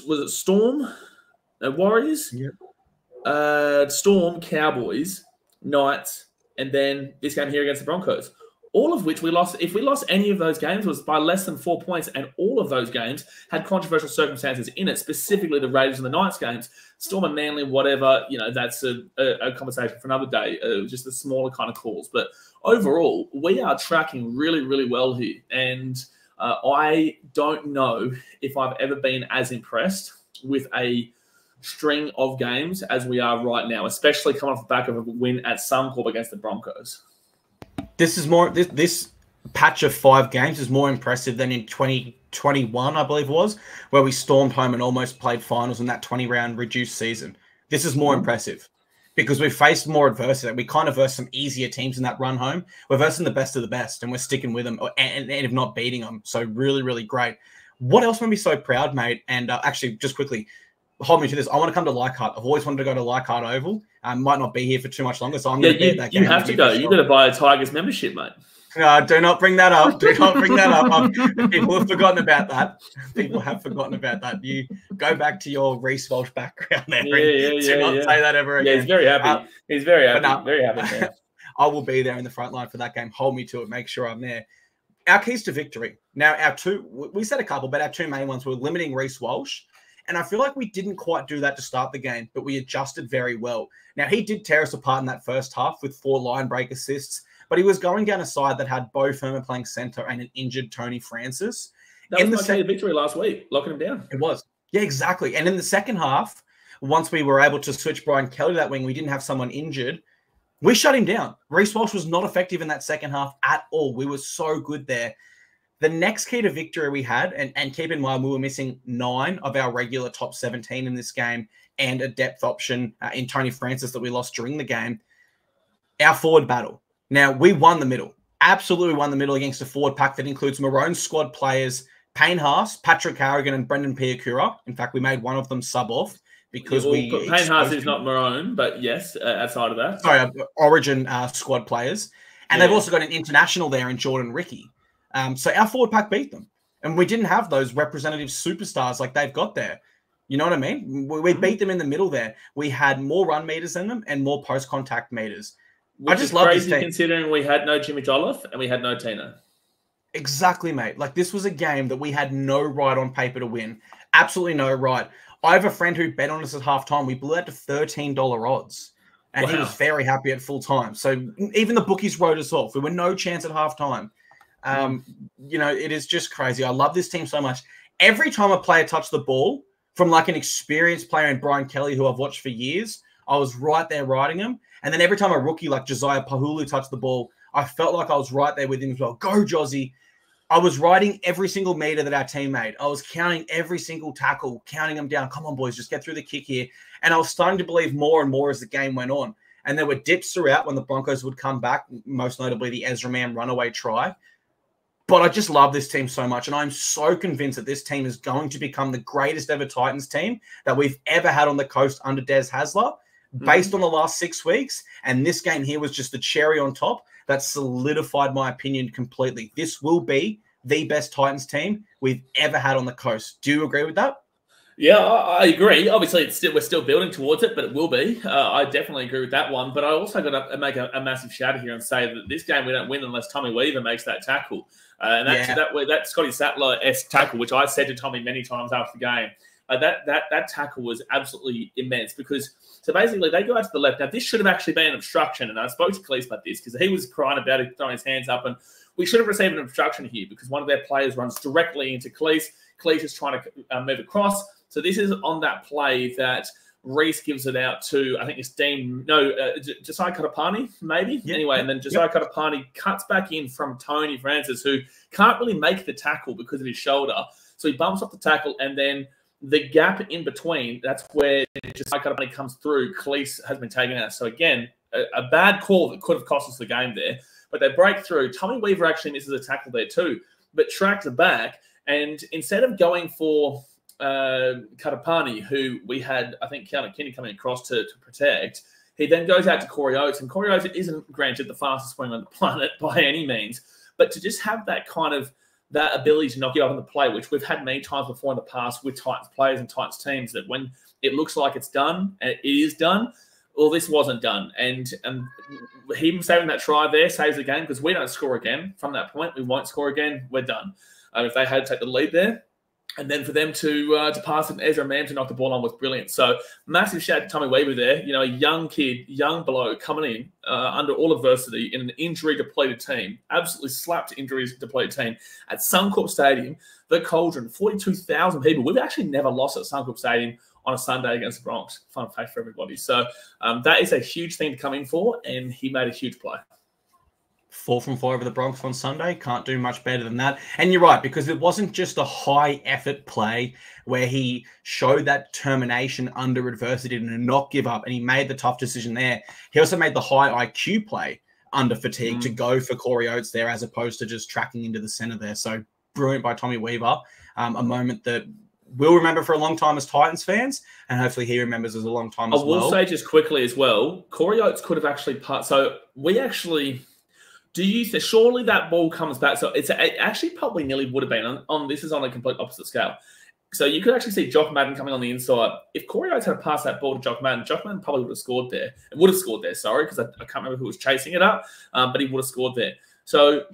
it Storm? Warriors? Yep. Storm, Cowboys, Knights, and then this game here against the Broncos. All of which we lost. If we lost any of those games, was by less than 4 points, and all of those games had controversial circumstances in it, specifically the Raiders and the Knights games. Storm and Manly, whatever, that's a conversation for another day, just the smaller kind of calls. But overall, we are tracking really, really well here. And I don't know if I've ever been as impressed with a string of games as we are right now, especially coming off the back of a win at Suncorp against the Broncos. This is more. This patch of 5 games is more impressive than in 2021, I believe it was, where we stormed home and almost played finals in that 20-round reduced season. This is more impressive because we've faced more adversity. We kind of versed some easier teams in that run home. We're versing the best of the best, and we're sticking with them, and if not beating them. So really, really great. What else made me so proud, mate? And actually, just quickly, hold me to this. I want to come to Leichhardt. I've always wanted to go to Leichhardt Oval. I might not be here for too much longer, so I'm going to be at that game. You have to go. You've got to buy a Tigers membership, mate. No, do not bring that up. Do not bring that up. People have forgotten about that. People have forgotten about that. You go back to your Reece Walsh background there. Do not say that ever again. Yeah, he's very happy. He's very happy. Very happy. Man. I will be there in the front line for that game. Hold me to it. Make sure I'm there. Our keys to victory. Now, we said a couple, but our 2 main ones were limiting Reece Walsh. And I feel like we didn't quite do that to start the game, but we adjusted very well. Now, he did tear us apart in that first half with 4 line break assists, but he was going down a side that had Beau Fermor playing centre and an injured Tony Francis. That was my victory last week, locking him down. It was. Yeah, exactly. And in the second half, once we were able to switch Brian Kelly to that wing, we didn't have someone injured. We shut him down. Reece Walsh was not effective in that second half at all. We were so good there. The next key to victory we had, and keep in mind, we were missing 9 of our regular top 17 in this game and a depth option in Tony Francis that we lost during the game. Our forward battle. Now, we won the middle. Absolutely won the middle against a forward pack that includes Maroon's squad players, Payne Haas, Patrick Harrigan, and Brendan Piakura. In fact, we made one of them sub off because Payne Haas is not Maroon, but yes, outside of that. Sorry, Origin squad players. And they've also got an international there in Jordan Ricky. So our forward pack beat them. And we didn't have those representative superstars like they've got there. You know what I mean? We beat them in the middle there. We had more run meters than them and more post-contact meters. Which I just love this team. Considering we had no Jimmy Jolliffe and we had no Tina. Exactly, mate. Like, this was a game that we had no right on paper to win. Absolutely no right. I have a friend who bet on us at halftime. We blew out to $13 odds. And he was very happy at full time. So even the bookies wrote us off. We were no chance at halftime. It is just crazy. I love this team so much. Every time a player touched the ball, from like an experienced player in Brian Kelly, who I've watched for years, I was right there riding him. And then every time a rookie like Josiah Pahulu touched the ball, I felt like I was right there with him as well. Go, Jozzy. I was writing every single meter that our team made. I was counting every single tackle, counting them down. Come on, boys, just get through the kick here. And I was starting to believe more and more as the game went on. And there were dips throughout when the Broncos would come back, most notably the Ezra Mann runaway try. But I just love this team so much. And I'm so convinced that this team is going to become the greatest ever Titans team that we've ever had on the coast under Des Hasler, based on the last 6 weeks. And this game here was just the cherry on top that solidified my opinion completely. This will be the best Titans team we've ever had on the coast. Do you agree with that? Yeah, I agree. Obviously, we're still building towards it, but it will be. I definitely agree with that one. But I also got to make a massive shout here and say that this game we don't win unless Tommy Weaver makes that tackle. And that Scotty Sattler-esque tackle, which I said to Tommy many times after the game, that tackle was absolutely immense because so basically they go out to the left. Now, this should have actually been an obstruction, and I spoke to Cleese about this because he was crying about it, throwing his hands up, and we should have received an obstruction here because one of their players runs directly into Cleese. Cleese is trying to move across. So this is on that play that Reese gives it out to, I think it's Josiah Katapani, maybe? Yep. Anyway, and then Josiah Katapani cuts back in from Tony Francis, who can't really make the tackle because of his shoulder. So he bumps up the tackle, and then the gap in between, that's where Josiah Katapani comes through. Cleese has been taken out. So again, a bad call that could have cost us the game there. But they break through. Tommy Weaver actually misses a tackle there too, but tracks it back. And instead of going for Katapani, who we had, I think, Keanu Kinney coming across to protect, he then goes out to Corey Oates. And Corey Oates isn't, granted, the fastest swimmer on the planet by any means, but to just have that kind of that ability to knock you up on the play, which we've had many times before in the past with Titans players and Titans teams, that when it looks like it's done, and it is done, well, this wasn't done. And him saving that try there saves the game because we don't score again. From that point, we won't score again. We're done. If they had to take the lead there, and then for them to pass it, Ezra Mann to knock the ball on was brilliant. So massive shout out to Tommy Weaver there. You know, a young kid, young bloke coming in under all adversity in an injury-depleted team, absolutely slapped injuries-depleted team at Suncorp Stadium, the Cauldron, 42,000 people. We've actually never lost at Suncorp Stadium on a Sunday against the Bronx. Fun fact for everybody. So that is a huge thing to come in for, and he made a huge play. 4 from 4 over the Broncos on Sunday. Can't do much better than that. And you're right, because it wasn't just a high-effort play where he showed that determination under adversity and not give up, and he made the tough decision there. He also made the high IQ play under fatigue to go for Corey Oates there as opposed to just tracking into the center there. So brilliant by Tommy Weaver. A moment that we'll remember for a long time as Titans fans, and hopefully he remembers as a long time as well. I will say just quickly as well, Corey Oates could have actually so we actually... Do you think surely that ball comes back? So it actually probably nearly would have been on this is on a complete opposite scale. So you could actually see Jock Madden coming on the inside. If Corey Oates had passed that ball to Jock Madden probably would have scored there. It would have scored there, sorry, because I can't remember who was chasing it up, but he would have scored there. So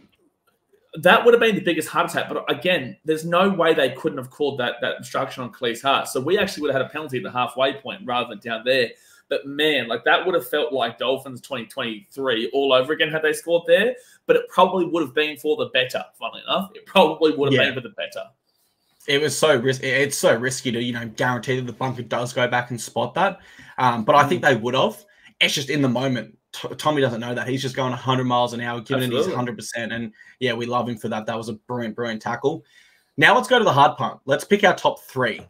that would have been the biggest heart attack. But again, there's no way they couldn't have called that obstruction on Cleese Hart. So we actually would have had a penalty at the halfway point rather than down there. But, man, like that would have felt like Dolphins 2023 all over again had they scored there. But it probably would have been for the better, funnily enough. It probably would have been for the better. It was so risky. It's so risky to, guarantee that the bunker does go back and spot that. But I think they would have. It's just in the moment. Tommy doesn't know that. He's just going 100 miles an hour, giving it his 100%. And, yeah, we love him for that. That was a brilliant, brilliant tackle. Now let's go to the hard punt. Let's pick our top 3.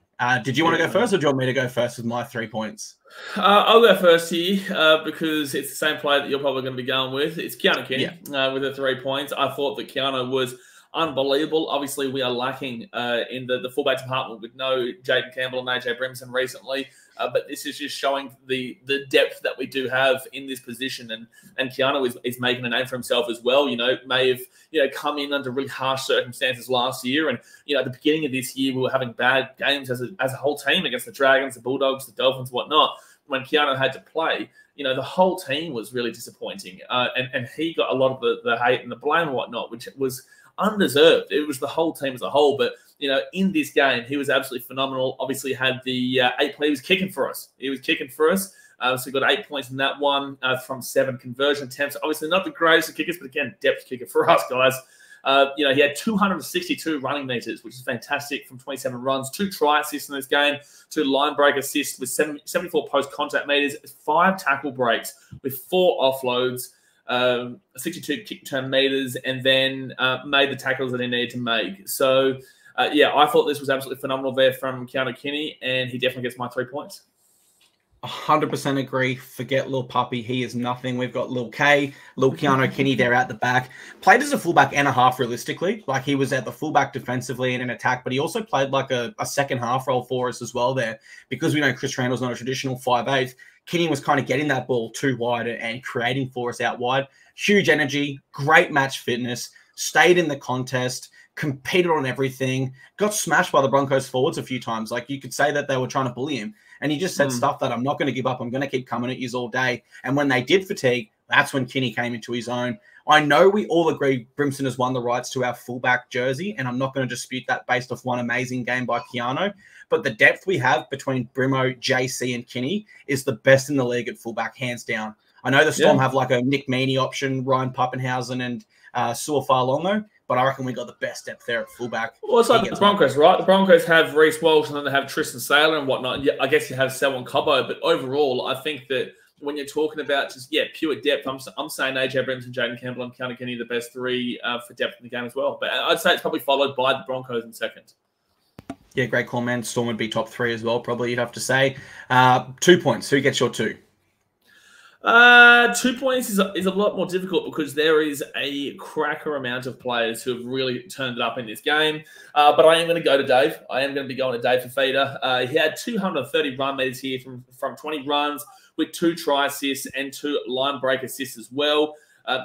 Did you want to go first, or do you want me to go first with my 3 points? I'll go first here because it's the same play that you're probably going to be going with. It's Keanu Kinney with the 3 points. I thought that Keanu was unbelievable. Obviously, we are lacking in the fullback department with no Jaden Campbell and AJ Brimson recently. But this is just showing the depth that we do have in this position. And Keanu is making a name for himself as well. May have come in under really harsh circumstances last year. And, at the beginning of this year, we were having bad games as a whole team against the Dragons, the Bulldogs, the Dolphins, whatnot. When Keanu had to play, the whole team was really disappointing. And he got a lot of the hate and the blame and whatnot, which was undeserved. It was the whole team as a whole. But, in this game, he was absolutely phenomenal. Obviously had the 8 play. He was kicking for us. So he got 8 points in that one from 7 conversion attempts. Obviously not the greatest of kickers, but again, depth kicker for us, guys. He had 262 running meters, which is fantastic from 27 runs, 2 try assists in this game, 2 line break assists with 74 post-contact meters, 5 tackle breaks with 4 offloads. 62 kick return meters, and then made the tackles that he needed to make. So, I thought this was absolutely phenomenal there from Keanu Kenny, and he definitely gets my 3 points. 100% agree. Forget Lil Puppy. He is nothing. We've got Lil K, Lil Keanu Kenny there out the back. Played as a fullback and a half realistically. Like he was at the fullback defensively and in attack, but he also played like a second half role for us as well there. Because we know Chris Randall's not a traditional 5'8", Kenny was kind of getting that ball too wide and creating for us out wide. Huge energy, great match fitness, stayed in the contest, competed on everything, got smashed by the Broncos forwards a few times. Like you could say that they were trying to bully him. And he just said stuff that I'm not going to give up. I'm going to keep coming at you all day. And when they did fatigue, that's when Kenny came into his own. I know we all agree Brimson has won the rights to our fullback jersey, and I'm not going to dispute that based off one amazing game by Keanu. But the depth we have between Brimo, JC, and Kenny is the best in the league at fullback, hands down. I know the Storm have like a Nick Meaney option, Ryan Pappenhausen, and Suafa-Longo, but I reckon we got the best depth there at fullback. Well, it's like the Broncos, right? The Broncos have Reece Walsh, and then they have Tristan Saylor and whatnot. I guess you have Selwyn Cobbo, but overall, I think that when you're talking about just, pure depth, I'm saying AJ Brimson, Jaden Campbell, and Keanu Kenny the best three for depth in the game as well. But I'd say it's probably followed by the Broncos in second. Yeah, great call, man. Storm would be top 3 as well, probably, you'd have to say. 2 points. Who gets your 2? 2 points is a lot more difficult because there is a cracker amount of players who have really turned it up in this game. But I am going to go to Dave. I am going to be going to Dave Fifita. He had 230 run meters here from 20 runs with 2 try assists and 2 line break assists as well.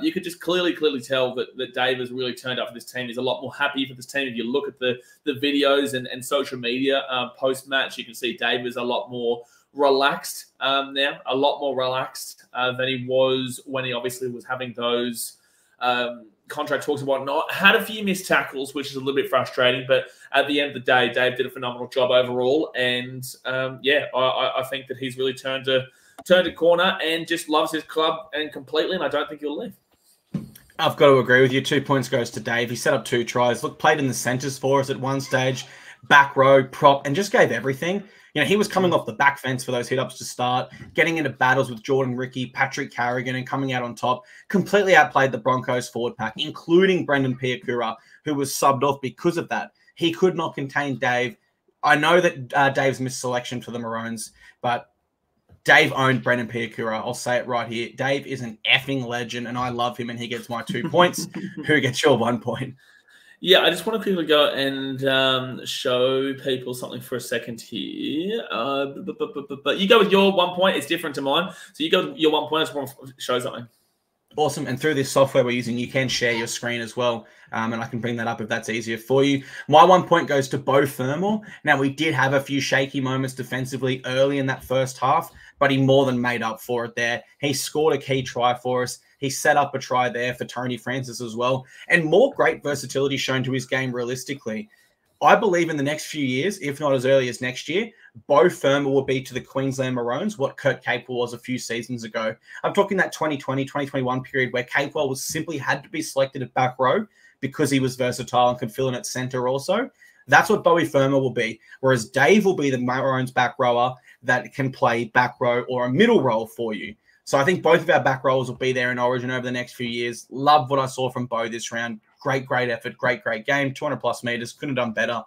You could just clearly tell that Dave has really turned up for this team. He's a lot more happy for this team. If you look at the videos and social media post-match, you can see Dave is a lot more relaxed now, a lot more relaxed than he was when he obviously was having those contract talks and whatnot. Had a few missed tackles, which is a little bit frustrating, but at the end of the day, Dave did a phenomenal job overall. And I think that he's really turned a corner and just loves his club and completely, and I don't think he'll leave. I've got to agree with you. 2 points goes to Dave. He set up 2 tries. Look, played in the centres for us at one stage, back row, prop, and just gave everything. You know, he was coming off the back fence for those hit-ups to start, getting into battles with Jordan Ricky, Patrick Carrigan, and coming out on top. Completely outplayed the Broncos forward pack, including Brendan Piakura, who was subbed off because of that. He could not contain Dave. I know that Dave's missed selection for the Maroons, but Dave owned Brendan Piakura. I'll say it right here. Dave is an effing legend, and I love him, and he gets my 2 points. Who gets your 1 point? Yeah, I just want to quickly go and show people something for a second here. But you go with your 1 point. It's different to mine. So you go with your 1 point. I just want to show something. Awesome. And through this software we're using, you can share your screen as well. And I can bring that up if that's easier for you. My 1 point goes to Beau Fermor. Now, we did have a few shaky moments defensively early in that first half, but he more than made up for it there. He scored a key try for us. He set up a try there for Tony Francis as well. And more great versatility shown to his game realistically. I believe in the next few years, if not as early as next year, Beau Fermor will be to the Queensland Maroons what Kurt Capewell was a few seasons ago. I'm talking that 2020, 2021 period where Capewell was simply had to be selected at back row because he was versatile and could fill in at centre also. That's what Beau Fermor will be. Whereas Dave will be the Maroons back rower that can play back row or a middle role for you. So I think both of our back rows will be there in Origin over the next few years. Love what I saw from Beau this round. Great effort. Great game. 200-plus meters. Couldn't have done better.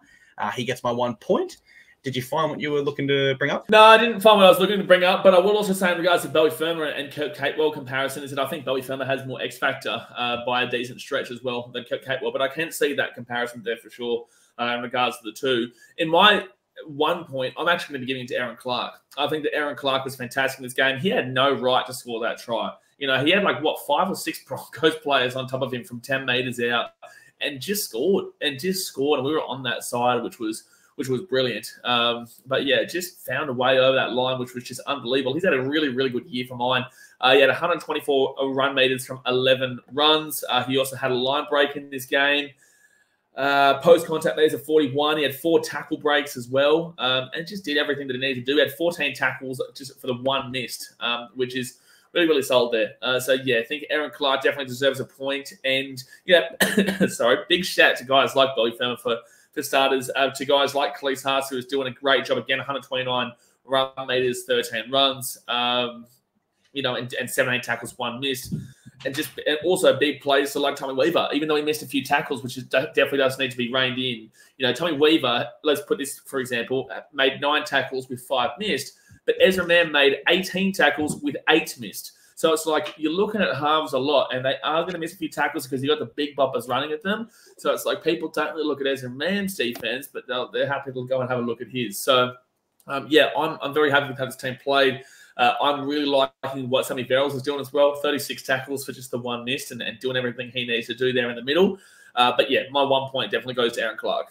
He gets my 1 point. Did you find what you were looking to bring up? No, I didn't find what I was looking to bring up, but I will also say in regards to Beau Fermor and Kurt Capewell comparison is that I think Beau Fermor has more X factor by a decent stretch as well than Kurt Capewell, but I can see that comparison there for sure in regards to the two. In my 1 point, I'm actually going to be giving it to Aaron Clark. I think that Aaron Clark was fantastic in this game. He had no right to score that try. You know, he had 5 or 6 Broncos players on top of him from 10 meters out and just scored. And we were on that side, which was brilliant. But yeah, just found a way over that line, which was just unbelievable. He's had a really good year for mine. He had 124 run meters from 11 runs. He also had a line break in this game. Post-contact meters of 41. He had 4 tackle breaks as well, and just did everything that he needed to do. He had 14 tackles just for the 1 missed, which is really solid there. So yeah, I think Aaron Clark definitely deserves a point. And big shout out to guys like Beau Fermor for starters, to guys like Khalees Haas, who is doing a great job again. 129 run meters, 13 runs, and 17 tackles, 1 missed. and also big players like Tommy Weaver, even though he missed a few tackles, which definitely does need to be reined in. Tommy Weaver, let's put this, for example, made 9 tackles with 5 missed, but Ezra Mann made 18 tackles with 8 missed. So it's like you're looking at halves a lot, and they are going to miss a few tackles because you got the big boppers running at them. So it's like people don't really look at Ezra Mann's defense, but they're happy to go and have a look at his. So, I'm very happy with how this team played. I'm really liking what Sammy Verrills is doing as well. 36 tackles for just the 1 missed and doing everything he needs to do there in the middle. But yeah, my 1 point definitely goes to Aaron Clark.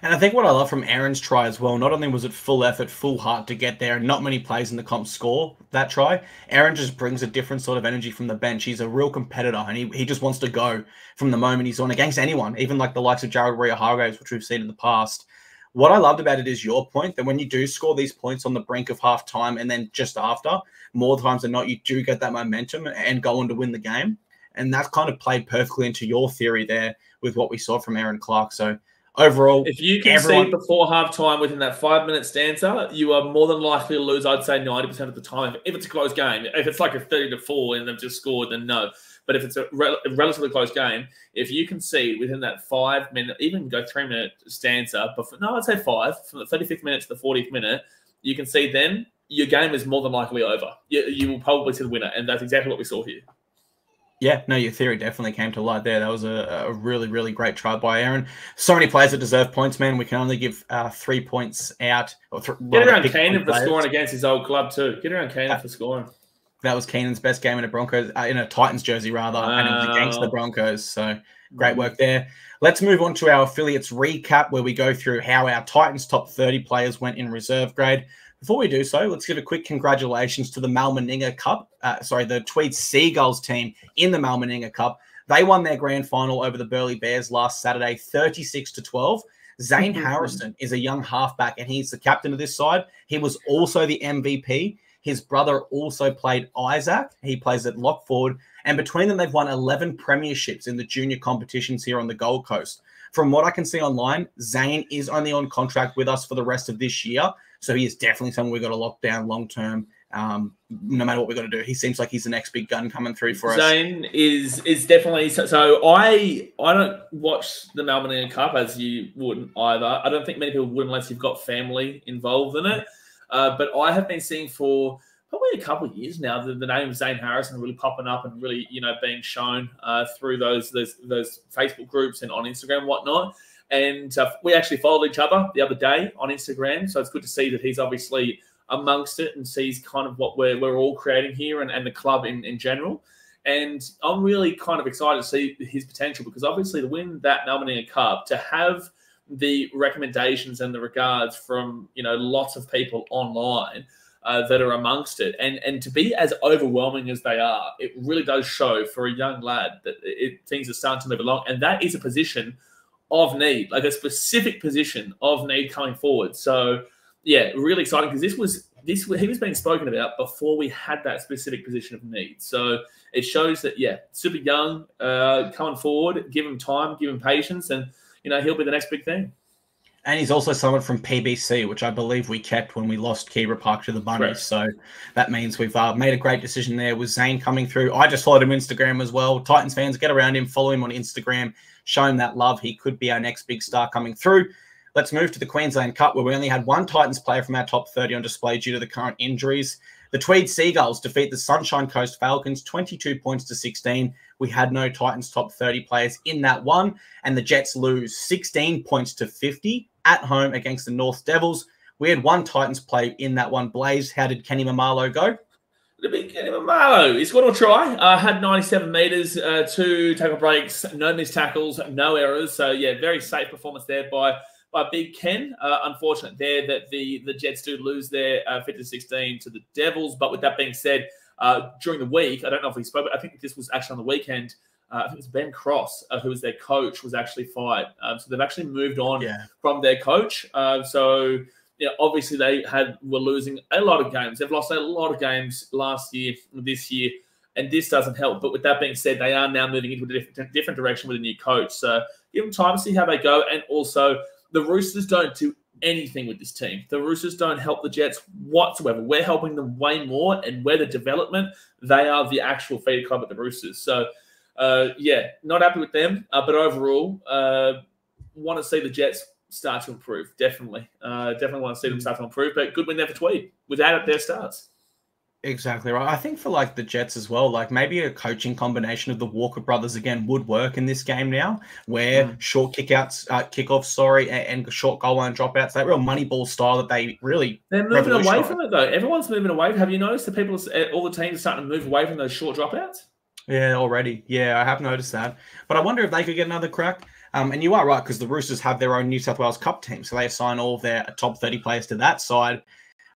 And I think what I love from Aaron's try as well, not only was it full effort, full heart to get there, and not many players in the comp score that try, Aaron just brings a different sort of energy from the bench. He's a real competitor, and he just wants to go from the moment he's on against anyone, even like the likes of Jared Rio-Hargraves, which we've seen in the past. What I loved about it is your point, that when you do score these points on the brink of half time and then just after, more times than not, you do get that momentum and go on to win the game. And that kind of played perfectly into your theory there with what we saw from Aaron Clark. So overall, if you can see before halftime within that 5-minute stanza, you are more than likely to lose, I'd say 90% of the time. If it's a close game, if it's like a 30-4 and they've just scored, then no. But if it's a relatively close game, if you concede within that 5-minute, even go 3-minute stanza, I'd say 5, from the 35th minute to the 40th minute, you concede then, your game is more than likely over. You will probably see the winner, and that's exactly what we saw here. Yeah, no, your theory definitely came to light there. That was a really, really great try by Aaron. So many players that deserve points, man. We can only give 3 points out. Get around Keenan for scoring against his old club too. Get around Keenan for scoring. That was Keenan's best game in a Titans jersey, rather, and it was against the Broncos. So great work there. Let's move on to our affiliates recap, where we go through how our Titans top 30 players went in reserve grade. Before we do so, let's give a quick congratulations to the Malmaninga Cup. The Tweed Seagulls team in the Malmaninga Cup. They won their grand final over the Burleigh Bears last Saturday, 36-12. Zane Harrison is a young halfback, and he's the captain of this side. He was also the MVP. His brother also played Isaac. He plays at lock forward. And between them, they've won 11 premierships in the junior competitions here on the Gold Coast. From what I can see online, Zane is only on contract with us for the rest of this year. So he is definitely someone we've got to lock down long-term, no matter what we're going to do. He seems like he's the next big gun coming through for us. Zane is definitely – so I don't watch the Malmaninga Cup, as you wouldn't either. I don't think many people would unless you've got family involved in it. But I have been seeing for probably a couple of years now the name of Zane Harrison really popping up and really, being shown through those Facebook groups and on Instagram and whatnot. And we actually followed each other the other day on Instagram. So it's good to see that he's obviously amongst it and sees kind of what we're all creating here and the club in general. And I'm really kind of excited to see his potential, because obviously to win that Malmaninga Cup, to have the recommendations and the regards from, lots of people online that are amongst it, and to be as overwhelming as they are, it really does show for a young lad that things are starting to move along. And that is a position of need, like a specific position of need coming forward. So yeah, really exciting, because he was being spoken about before we had that specific position of need. So it shows that, super young, coming forward, give him time, give him patience, and he'll be the next big thing. And he's also someone from PBC, which I believe we kept when we lost Kira Park to the Bunnies. Right. So that means we've made a great decision there with Zane coming through. I just followed him on Instagram as well. Titans fans, get around him, follow him on Instagram, show him that love. He could be our next big star coming through. Let's move to the Queensland Cup, where we only had one Titans player from our top 30 on display due to the current injuries. The Tweed Seagulls defeat the Sunshine Coast Falcons 22-16. We had no Titans top 30 players in that one. And the Jets lose 16-50 at home against the North Devils. We had one Titans play in that one. Blaze, how did Kenny Mamalo go? The big Kenny Mamalo. He's got a try. Had 97 metres, 2 tackle breaks, no missed tackles, no errors. So, very safe performance there by Big Ken. Unfortunate there that the Jets do lose their 50-16 to the Devils. But with that being said, during the week, I don't know if we spoke, but I think this was actually on the weekend. I think it was Ben Cross, who was their coach, was actually fired. So they've actually moved on from their coach. So obviously they were losing a lot of games. They've lost a lot of games last year, this year, and this doesn't help. But with that being said, they are now moving into a different direction with a new coach. So give them time to see how they go. And also, the Roosters don't do anything with this team. The Roosters don't help the Jets whatsoever. We're helping them way more, and we're the development. They are the actual feeder club at the Roosters. So, not happy with them. But overall, want to see the Jets start to improve. Definitely want to see them start to improve. But good win there for Tweed without their starts. Exactly right. I think for like the Jets as well, like maybe a coaching combination of the Walker brothers again would work in this game now, where short kickoffs, and short goal line dropouts, that real money ball style that they're moving away from it though. Everyone's moving away. Have you noticed that all the teams are starting to move away from those short dropouts? Yeah, already. Yeah, I have noticed that. But I wonder if they could get another crack. And you are right, because the Roosters have their own New South Wales Cup team, so they assign all of their top 30 players to that side.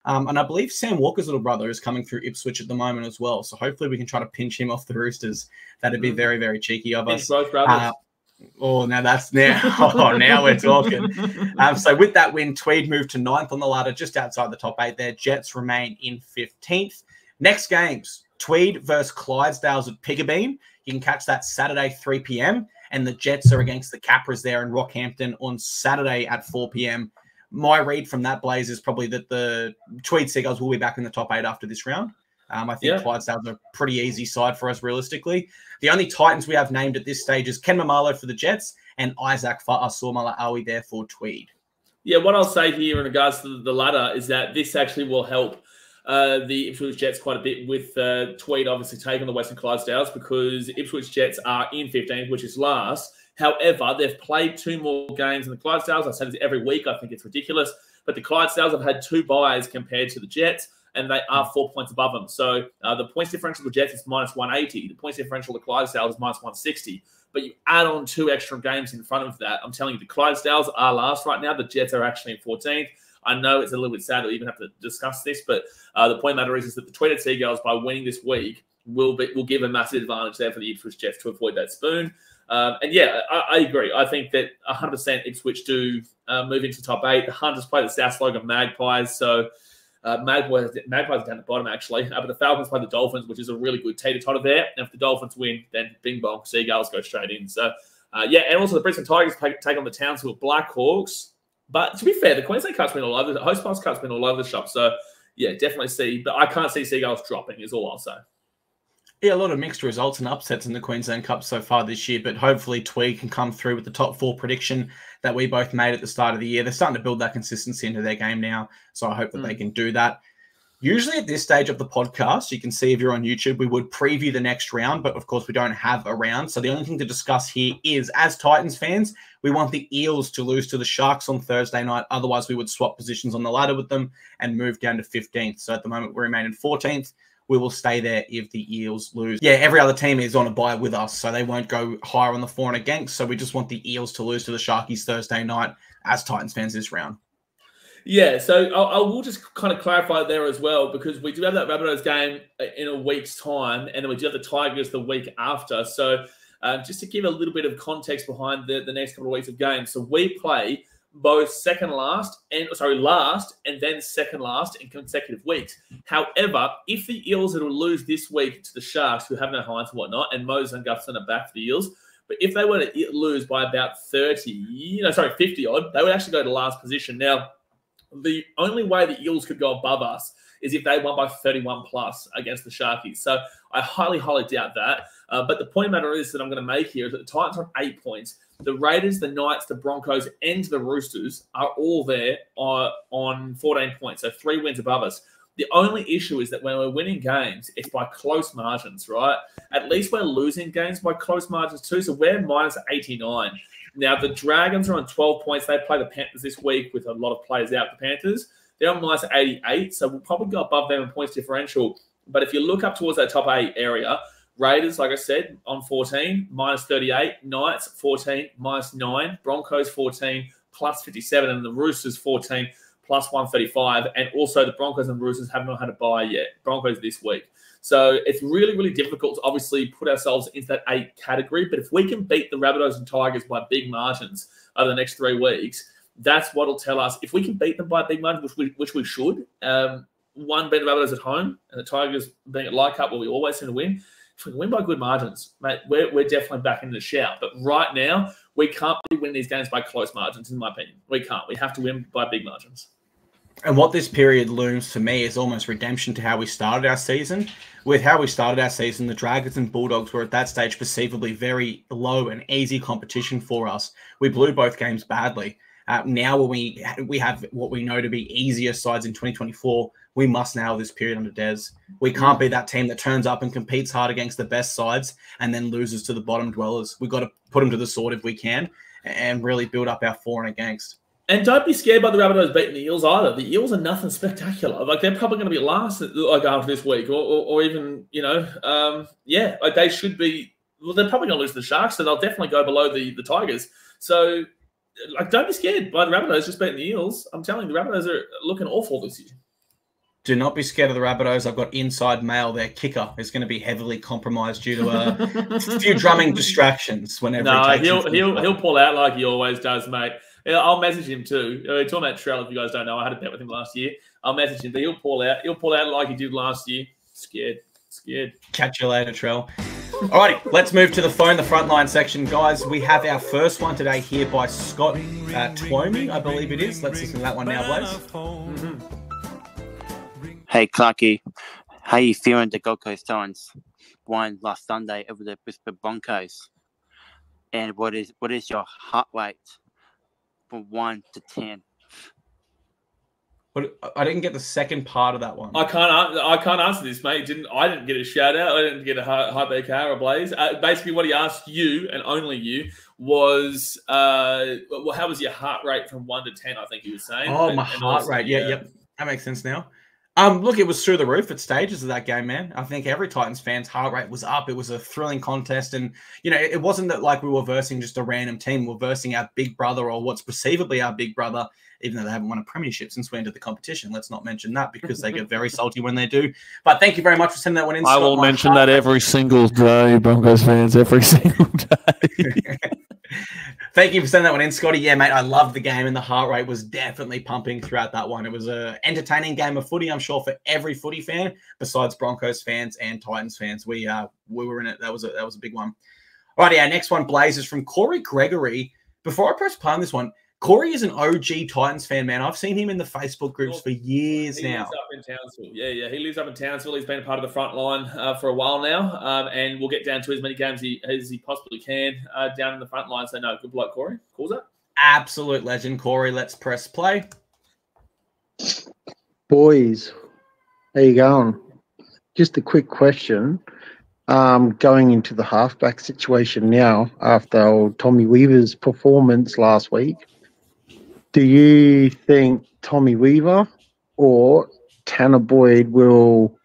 And I believe Sam Walker's little brother is coming through Ipswich at the moment as well. So hopefully we can try to pinch him off the Roosters. That'd be very, very cheeky of us. Both brothers. Now we're talking. So with that win, Tweed moved to 9th on the ladder, just outside the top 8 there. Jets remain in 15th. Next games, Tweed versus Clydesdales at Pigabeen. You can catch that Saturday, 3 p.m. And the Jets are against the Capras there in Rockhampton on Saturday at 4 p.m. My read from that, Blaze, is probably that the Tweed Seagulls will be back in the top 8 after this round. I think Clydesdales are a pretty easy side for us, realistically. The only Titans we have named at this stage is Ken Mamalo for the Jets and Isaac Fa'asuamala-Awi there for Tweed. Yeah, what I'll say here in regards to the ladder is that this actually will help the Ipswich Jets quite a bit with Tweed obviously taking the Western Clydesdales, because Ipswich Jets are in 15th, which is last. However, they've played 2 more games than the Clydesdales. I say this every week. I think it's ridiculous. But the Clydesdales have had 2 byes compared to the Jets, and they are 4 points above them. So the points differential of the Jets is minus 180. The points differential of the Clydesdales is minus 160. But you add on 2 extra games in front of that. I'm telling you, the Clydesdales are last right now. The Jets are actually in 14th. I know it's a little bit sad to even have to discuss this, but the point matter is that the Tweed Seagulls, by winning this week, will give a massive advantage there for the Ipswich Jets to avoid that spoon. I agree. I think that 100% Ipswich do move into top 8. The Hunters play the South Logan Magpies, so Magpies are down the bottom, actually. But the Falcons play the Dolphins, which is a really good teeter-totter there. And if the Dolphins win, then bing bong, Seagulls go straight in. So, and also the Brisbane Tigers take on the Townsville Blackhawks. But to be fair, the Queensland Cup's been all over. The HostPlus Cup's been all over the shop. So, yeah, definitely see. But I can't see Seagulls dropping, is all I'll say. Yeah, a lot of mixed results and upsets in the Queensland Cup so far this year, but hopefully Tweed can come through with the top 4 prediction that we both made at the start of the year. They're starting to build that consistency into their game now, so I hope that they can do that. Usually at this stage of the podcast, you can see if you're on YouTube, we would preview the next round, but of course we don't have a round. So the only thing to discuss here is, as Titans fans, we want the Eels to lose to the Sharks on Thursday night. Otherwise, we would swap positions on the ladder with them and move down to 15th. So at the moment, we remain in 14th. We will stay there if the Eels lose. Yeah, every other team is on a bye with us, so they won't go higher on the for and against. So we just want the Eels to lose to the Sharkies Thursday night as Titans fans this round. Yeah, so I will just kind of clarify there as well, because we do have that Rabbitohs game in a week's time, and then we do have the Tigers the week after. So just to give a little bit of context behind the next couple of weeks of games. So we play both last and then second last in consecutive weeks. However, if the Eels were to lose this week to the Sharks, who have no Hines and whatnot, and Moses and Gutherson are back for the Eels, but if they were to lose by about 50 odd, they would actually go to last position. Now, the only way the Eels could go above us is if they won by 31 plus against the Sharkies. So I highly, highly doubt that. But the point matter is that I'm going to make here is that the Titans are on 8 points. The Raiders, the Knights, the Broncos, and the Roosters are all there on 14 points. So 3 wins above us. The only issue is that when we're winning games, it's by close margins, right? At least we're losing games by close margins too. So we're minus 89. Now, the Dragons are on 12 points. They play the Panthers this week with a lot of players out. The Panthers, they're on minus 88. So we'll probably go above them in points differential. But if you look up towards that top 8 area, Raiders, like I said, on 14, minus 38. Knights, 14, minus 9. Broncos, 14, plus 57. And the Roosters, 14, plus 135. And also the Broncos and Roosters have not had a bye yet. Broncos this week. So it's really, really difficult to obviously put ourselves into that 8 category. But if we can beat the Rabbitohs and Tigers by big margins over the next 3 weeks, that's what will tell us. If we can beat them by big margins, which we should, one being the Rabbitohs at home and the Tigers being at Light Cup where we always seem to win, if we can win by good margins, mate, we're definitely back in the shout. But right now, we can't win these games by close margins, in my opinion. We can't. We have to win by big margins. And what this period looms to me is almost redemption to how we started our season. With how we started our season, the Dragons and Bulldogs were at that stage perceivably very low and easy competition for us. We blew both games badly. Now when we have what we know to be easier sides in 2024, we must nail this period under Des. We can't be that team that turns up and competes hard against the best sides and then loses to the bottom dwellers. We've got to put them to the sword if we can and really build up our for and against. And don't be scared by the Rabbitohs beating the Eels either. The Eels are nothing spectacular. Like, they're probably going to be last after this week or even, like they should be. Well, they're probably going to lose to the Sharks, so they'll definitely go below the Tigers. So, like, don't be scared by the Rabbitohs just beating the Eels. I'm telling you, the Rabbitohs are looking awful this year. Do not be scared of the Rabbitohs. I've got inside mail. Their kicker is going to be heavily compromised due to a few drumming distractions whenever he'll pull out like he always does, mate. I'll message him too. Talking about Trell, if you guys don't know, I had a bet with him last year. I'll message him. He'll pull out. He'll pull out like he did last year. Scared. Catch you later, Trell. Alrighty, let's move to the phone, the frontline section. Guys, we have our first one today here by Scott Twomey, I believe it is. Let's listen to that one now, Blaze. Hey, Clarkey. How you feeling? The Gold Coast Titans won last Sunday over the Brisbane Broncos. And what is your heart rate from 1 to 10? But I didn't get the second part of that one. I can't answer this, mate. I didn't get a shout out. I didn't get a high BK or a Blaze. Basically, what he asked you and only you was, how was your heart rate from 1 to 10? I think he was saying. Oh, my heart rate. Yeah, yep. That makes sense now. Look, it was through the roof at stages of that game, man. I think every Titans fan's heart rate was up. It was a thrilling contest. And, it wasn't that like we were versing just a random team. We were versing our big brother or what's perceivably our big brother, even though they haven't won a premiership since we entered the competition. Let's not mention that because they get very salty when they do. But thank you very much for sending that one in. I will mention that every single day, Broncos fans, every single day. Thank you for sending that one in, Scotty. Yeah, mate, I loved the game, and the heart rate was definitely pumping throughout that one. It was an entertaining game of footy, I'm sure, for every footy fan, besides Broncos fans and Titans fans. We were in it. That was a big one. All right, our next one, Blaze, is from Corey Gregory. Before I press play on this one, Corey is an OG Titans fan, man. I've seen him in the Facebook groups for years now. He lives up in Townsville. Yeah. He lives up in Townsville. He's been a part of the front line for a while now, and we'll get down to as many games as he possibly can down in the front line. So, no, good luck, Corey. Calls that? Absolute legend, Corey. Let's press play. Boys, how you going? Just a quick question. Going into the halfback situation now after old Tommy Weaver's performance last week, do you think Tommy Weaver or Tanner Boyd will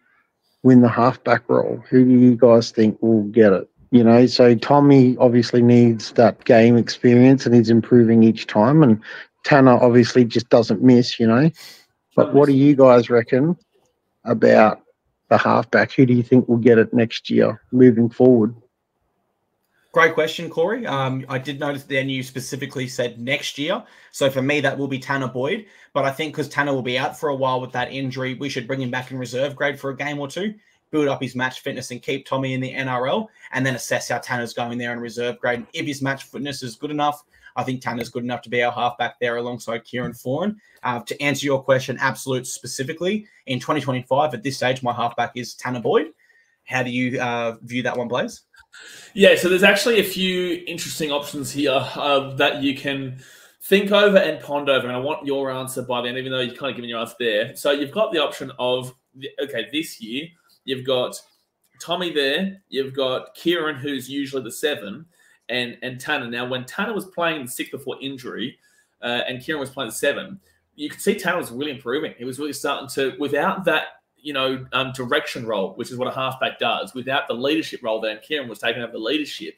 win the halfback role? Who do you guys think will get it? So Tommy obviously needs that game experience and he's improving each time. And Tanner obviously just doesn't miss, But what do you guys reckon about the halfback? Who do you think will get it next year moving forward? Great question, Corey. I did notice then you specifically said next year. So for me, that will be Tanner Boyd. But I think because Tanner will be out for a while with that injury, we should bring him back in reserve grade for a game or two, build up his match fitness and keep Tommy in the NRL, and then assess how Tanner's going there in reserve grade. If his match fitness is good enough, I think Tanner's good enough to be our halfback there alongside Kieran Foran. To answer your question, absolute specifically, in 2025, at this stage, my halfback is Tanner Boyd. How do you view that one, Blaze? Yeah, so there's actually a few interesting options here that you can think over and ponder over, and I want your answer by then, even though you've kind of given your answer there. So you've got the option of, this year, you've got Tommy there, you've got Kieran, who's usually the 7, and Tanner. Now, when Tanner was playing the 6 before injury and Kieran was playing the 7, you could see Tanner was really improving. He was really starting to, without that, direction role, which is what a halfback does, without the leadership role there, and Kieran was taking over the leadership,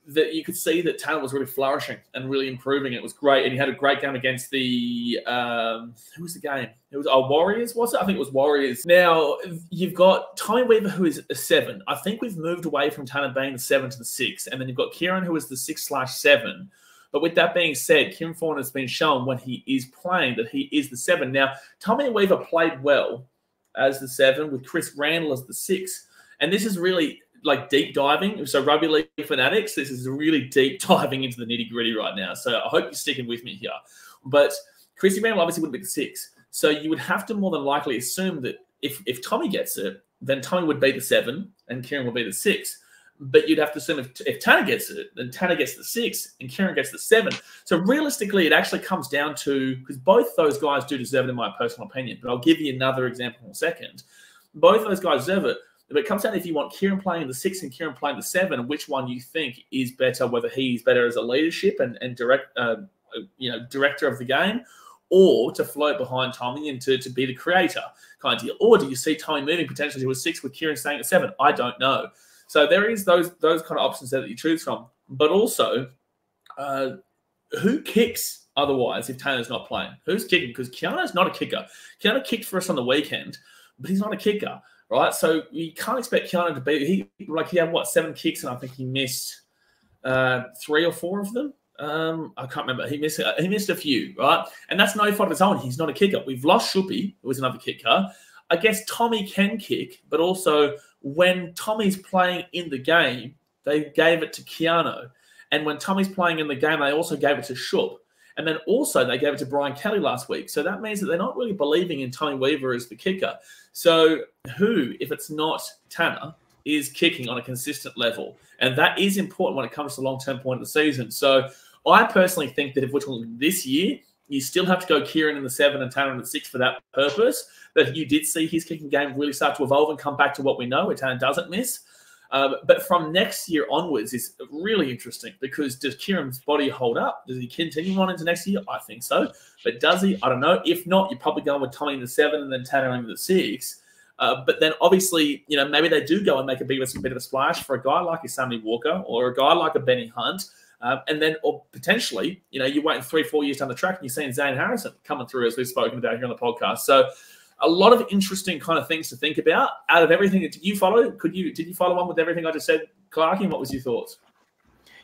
that you could see that Tanner was really flourishing and really improving. It was great. And he had a great game against the, who was the game? It was Warriors, was it? I think it was Warriors. Now, you've got Tommy Weaver, who is a 7. I think we've moved away from Tanner being the 7 to the 6. And then you've got Kieran, who is the 6/7. But with that being said, Kieran Foran has been shown when he is playing that he is the 7. Now, Tommy Weaver played well as the 7 with Chris Randall as the 6. And this is really like deep diving. So rugby league fanatics, this is really deep diving into the nitty gritty right now. So I hope you're sticking with me here. But Chrissy Randall obviously would be the 6. So you would have to more than likely assume that if Tommy gets it, then Tommy would be the 7 and Kieran would be the 6. But you'd have to assume if Tanner gets it, then Tanner gets the 6 and Kieran gets the 7. So realistically, it actually comes down to, because both those guys do deserve it in my personal opinion, but I'll give you another example in a second. Both those guys deserve it. But it comes down to if you want Kieran playing the 6 and Kieran playing the 7, and which one you think is better, whether he's better as a leadership and director of the game, or to float behind Tommy and to be the creator kind of deal. Or do you see Tommy moving potentially to a 6 with Kieran staying at 7? I don't know. So there is those kind of options there that you choose from. But also, who kicks otherwise if Tanner's not playing? Who's kicking? Because Keanu's not a kicker. Keanu kicked for us on the weekend, but he's not a kicker, right? So you can't expect Keanu to be. He had, 7 kicks, and I think he missed 3 or 4 of them. I can't remember. He missed a few, right? And that's no fault of his own. He's not a kicker. We've lost Shuppy, who was another kicker. I guess Tommy can kick, but also when Tommy's playing in the game, they gave it to Keanu. And when Tommy's playing in the game, they also gave it to Shupp. And then also they gave it to Brian Kelly last week. So that means that they're not really believing in Tommy Weaver as the kicker. So who, if it's not Tanner, is kicking on a consistent level? And that is important when it comes to the long-term point of the season. So I personally think that if we're talking this year, you still have to go Kieran in the 7 and Tanner in the 6 for that purpose. That you did see his kicking game really start to evolve and come back to what we know, where Tanner doesn't miss. But from next year onwards is really interesting, because does Kieran's body hold up? Does he continue on into next year? I think so. But does he? I don't know. If not, you're probably going with Tommy in the 7 and then Tanner in the 6. But then obviously, maybe they do go and make a bit of a splash for a guy like a Sammy Walker or a guy like a Benny Hunt. And then, or potentially, you're waiting 3-4 years down the track and you're seeing Zane Harrison coming through, as we've spoken about here on the podcast. So a lot of interesting kind of things to think about. Out of everything, did you follow? Did you follow on with everything I just said, Clarkey? And what was your thoughts?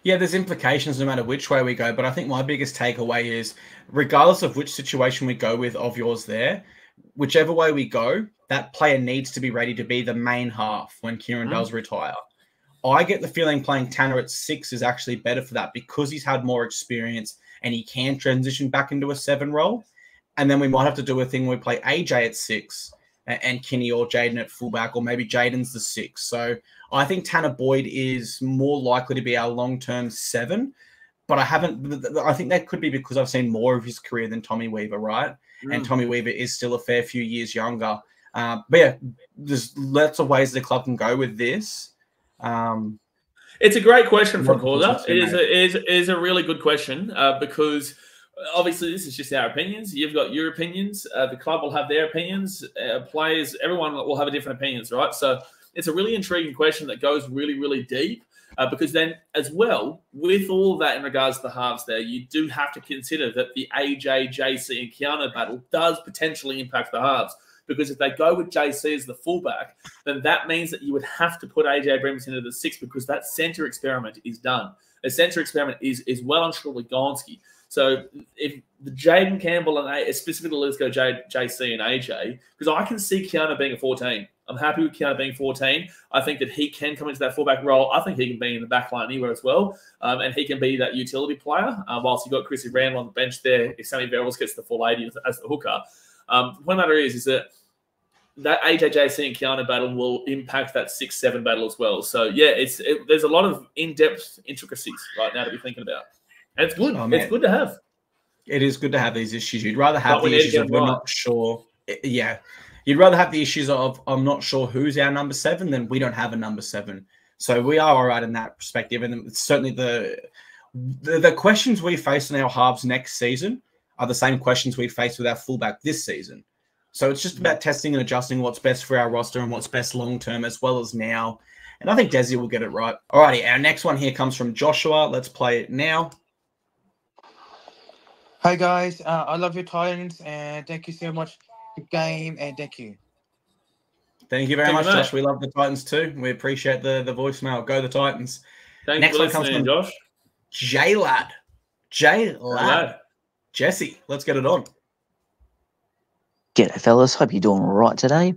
Yeah, there's implications no matter which way we go. But I think my biggest takeaway is, regardless of which situation we go with of yours there, whichever way we go, that player needs to be ready to be the main half when Kieran does retire. I get the feeling playing Tanner at 6 is actually better for that, because he's had more experience and he can transition back into a 7 role. And then we might have to do a thing where we play AJ at 6 and Kinney or Jaden at fullback, or maybe Jaden's the 6. So I think Tanner Boyd is more likely to be our long-term 7. But I think that could be because I've seen more of his career than Tommy Weaver, right? And Tommy Weaver is still a fair few years younger. But yeah, there's lots of ways the club can go with this. It's a great question from caller. It is a really good question, because obviously this is just our opinions. You've got your opinions. The club will have their opinions. Players, everyone will have a different opinions, right? So it's a really intriguing question that goes really, really deep, because then as well, with all of that in regards to the halves there, you do have to consider that the AJ, JC and Keanu battle does potentially impact the halves. Because if they go with JC as the fullback, then that means that you would have to put AJ Brimson into the 6, because that centre experiment is done. The centre experiment is well and truly gone. So if the Jaden Campbell and specifically let's go JC and AJ, because I can see Keanu being a 14. I'm happy with Keanu being 14. I think that he can come into that fullback role. I think he can be in the back line anywhere as well. And he can be that utility player. Whilst you've got Chrissy Randall on the bench there, if Sammy Verrills gets the full 80 as the hooker. One matter is that AJ, JC and Keanu battle will impact that 6-7 battle as well. So, yeah, there's a lot of in-depth intricacies right now to be thinking about. And it's good. It's good to have. It is good to have these issues. You'd rather have the issues of we're not sure. Yeah. You'd rather have the issues of I'm not sure who's our number 7 than we don't have a number 7. So we are all right in that perspective. And it's certainly the questions we face in our halves next season are the same questions we face with our fullback this season. So it's just about testing and adjusting what's best for our roster and what's best long-term as well as now. And I think Desi will get it right. All righty, our next one here comes from Joshua. Let's play it now. Hi, guys. I love your Titans, and thank you so much for the game, and thank you. Thank you very much, Josh. We love the Titans too. We appreciate the voicemail. Go the Titans. Next one comes from Josh. J-Lad. Jesse, let's get it on. G'day, fellas. Hope you're doing all right today.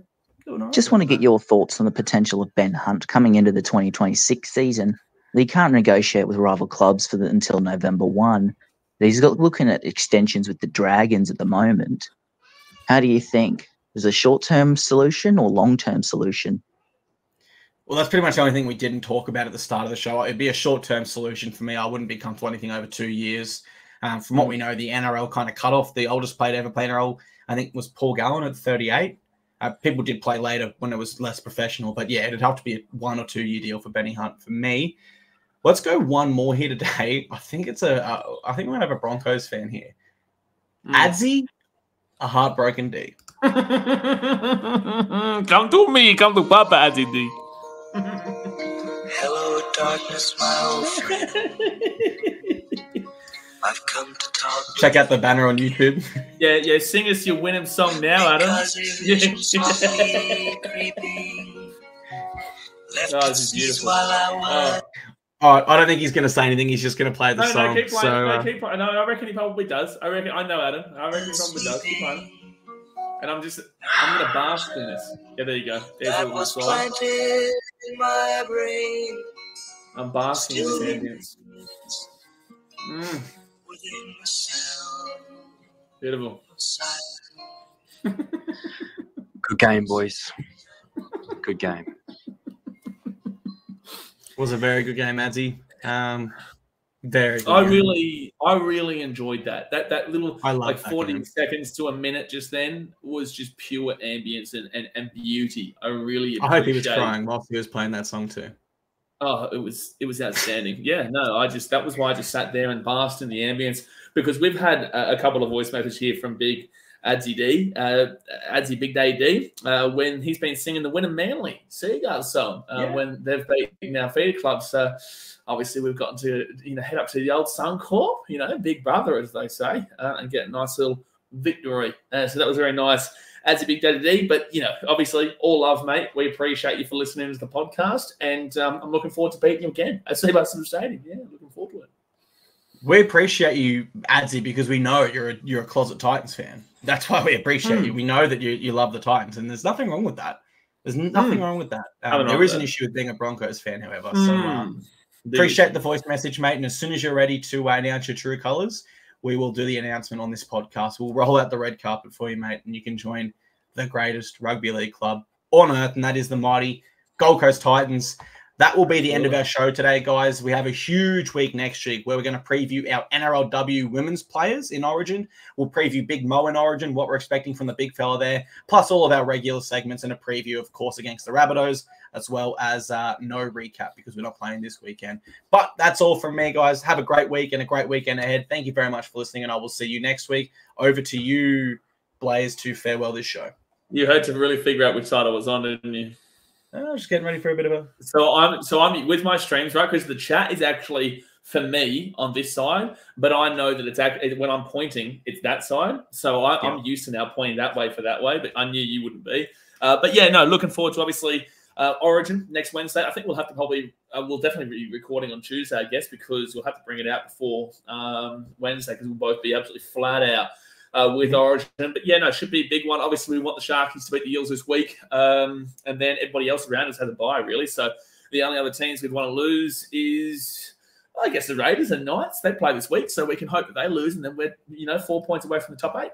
Just want to get your thoughts on the potential of Ben Hunt coming into the 2026 season. He can't negotiate with rival clubs until November 1. He's looking at extensions with the Dragons at the moment. How do you think? Is it a short-term solution or long-term solution? Well, that's pretty much the only thing we didn't talk about at the start of the show. It'd be a short-term solution for me. I wouldn't be comfortable anything over 2 years. From what we know, the NRL kind of cut off. The oldest player to ever play NRL, I think, was Paul Gallen at 38. People did play later when it was less professional. But, yeah, it'd have to be a 1 or 2 year deal for Benny Hunt for me. Let's go one more here today. I think we're going to have a Broncos fan here. Adzi, a heartbroken D. Come to me. Come to Papa, Adzi D. Hello, darkness, my old friend. I've come to talk. Check out the banner on YouTube. Yeah. Sing us your Winham song now, Adam. Oh, this is beautiful. Oh, I don't think he's going to say anything. He's just going to play the song. Keep playing. Keep playing. No, I reckon he probably does. I know Adam. I reckon he probably does. Keep playing. And I'm going to bask in this. Yeah, there you go. There's a little song. My brain. I'm basking in this ambience. Beautiful. Good game, boys. Good game. Was a very good game, Adzi. Very good. I really enjoyed that. That little like 40 seconds to a minute just then was just pure ambience and beauty. I hope he was crying whilst he was playing that song too. Oh, it was outstanding. Yeah, no, that was why I just sat there and basked in the ambience, because we've had a couple of voice messages here from Big Adzi D, Adzi Big Day D, when he's been singing the Winham Manly Seagulls song when they've beaten our feeder clubs. So obviously we've gotten to head up to the old Suncorp, Big Brother as they say, and get a nice little victory. So that was very nice. Adzi Big Day D, but obviously all love, mate. We appreciate you for listening to the podcast, and I'm looking forward to beating you again at Seabuckson Stadium. Yeah, looking forward to it. We appreciate you, Adzi, because we know you're a closet Titans fan. That's why we appreciate you. We know that you love the Titans, and there's nothing wrong with that. There's nothing wrong with that. There is an issue with being a Broncos fan, however. So appreciate the voice message, mate. And as soon as you're ready to announce your true colours, we will do the announcement on this podcast. We'll roll out the red carpet for you, mate, and you can join the greatest rugby league club on earth, and that is the mighty Gold Coast Titans. That will be the end of our show today, guys. We have a huge week next week where we're going to preview our NRLW women's players in Origin. We'll preview Big Mo in Origin, what we're expecting from the big fella there, plus all of our regular segments and a preview, of course, against the Rabbitohs, as well as no recap because we're not playing this weekend. But that's all from me, guys. Have a great week and a great weekend ahead. Thank you very much for listening, and I will see you next week. Over to you, Blaze, to farewell this show. You had to really figure out which side I was on, didn't you? Just getting ready for a bit of a... So I'm with my streams, right? Because the chat is actually for me on this side, but I know that it's actually when I'm pointing, it's that side. So I'm used to now pointing that way for that way, but I knew you wouldn't be. But yeah, no, looking forward to obviously Origin next Wednesday. I think we'll have to we'll definitely be recording on Tuesday, I guess, because we'll have to bring it out before Wednesday because we'll both be absolutely flat out. With Origin. But yeah, no, it should be a big one. Obviously, we want the Sharkies to beat the Eels this week. And then everybody else around us has a bye, really. So the only other teams we'd want to lose is, I guess, the Raiders and Knights. They play this week, so we can hope that they lose, and then we're, 4 points away from the top 8,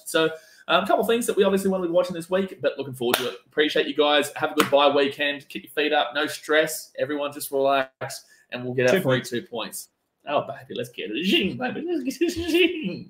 So a couple of things that we obviously want to be watching this week, but looking forward to it. Appreciate you guys. Have a good bye weekend. Keep your feet up. No stress. Everyone just relax, and we'll get our 2 points. Oh, baby, let's get it. Baby, let's get it.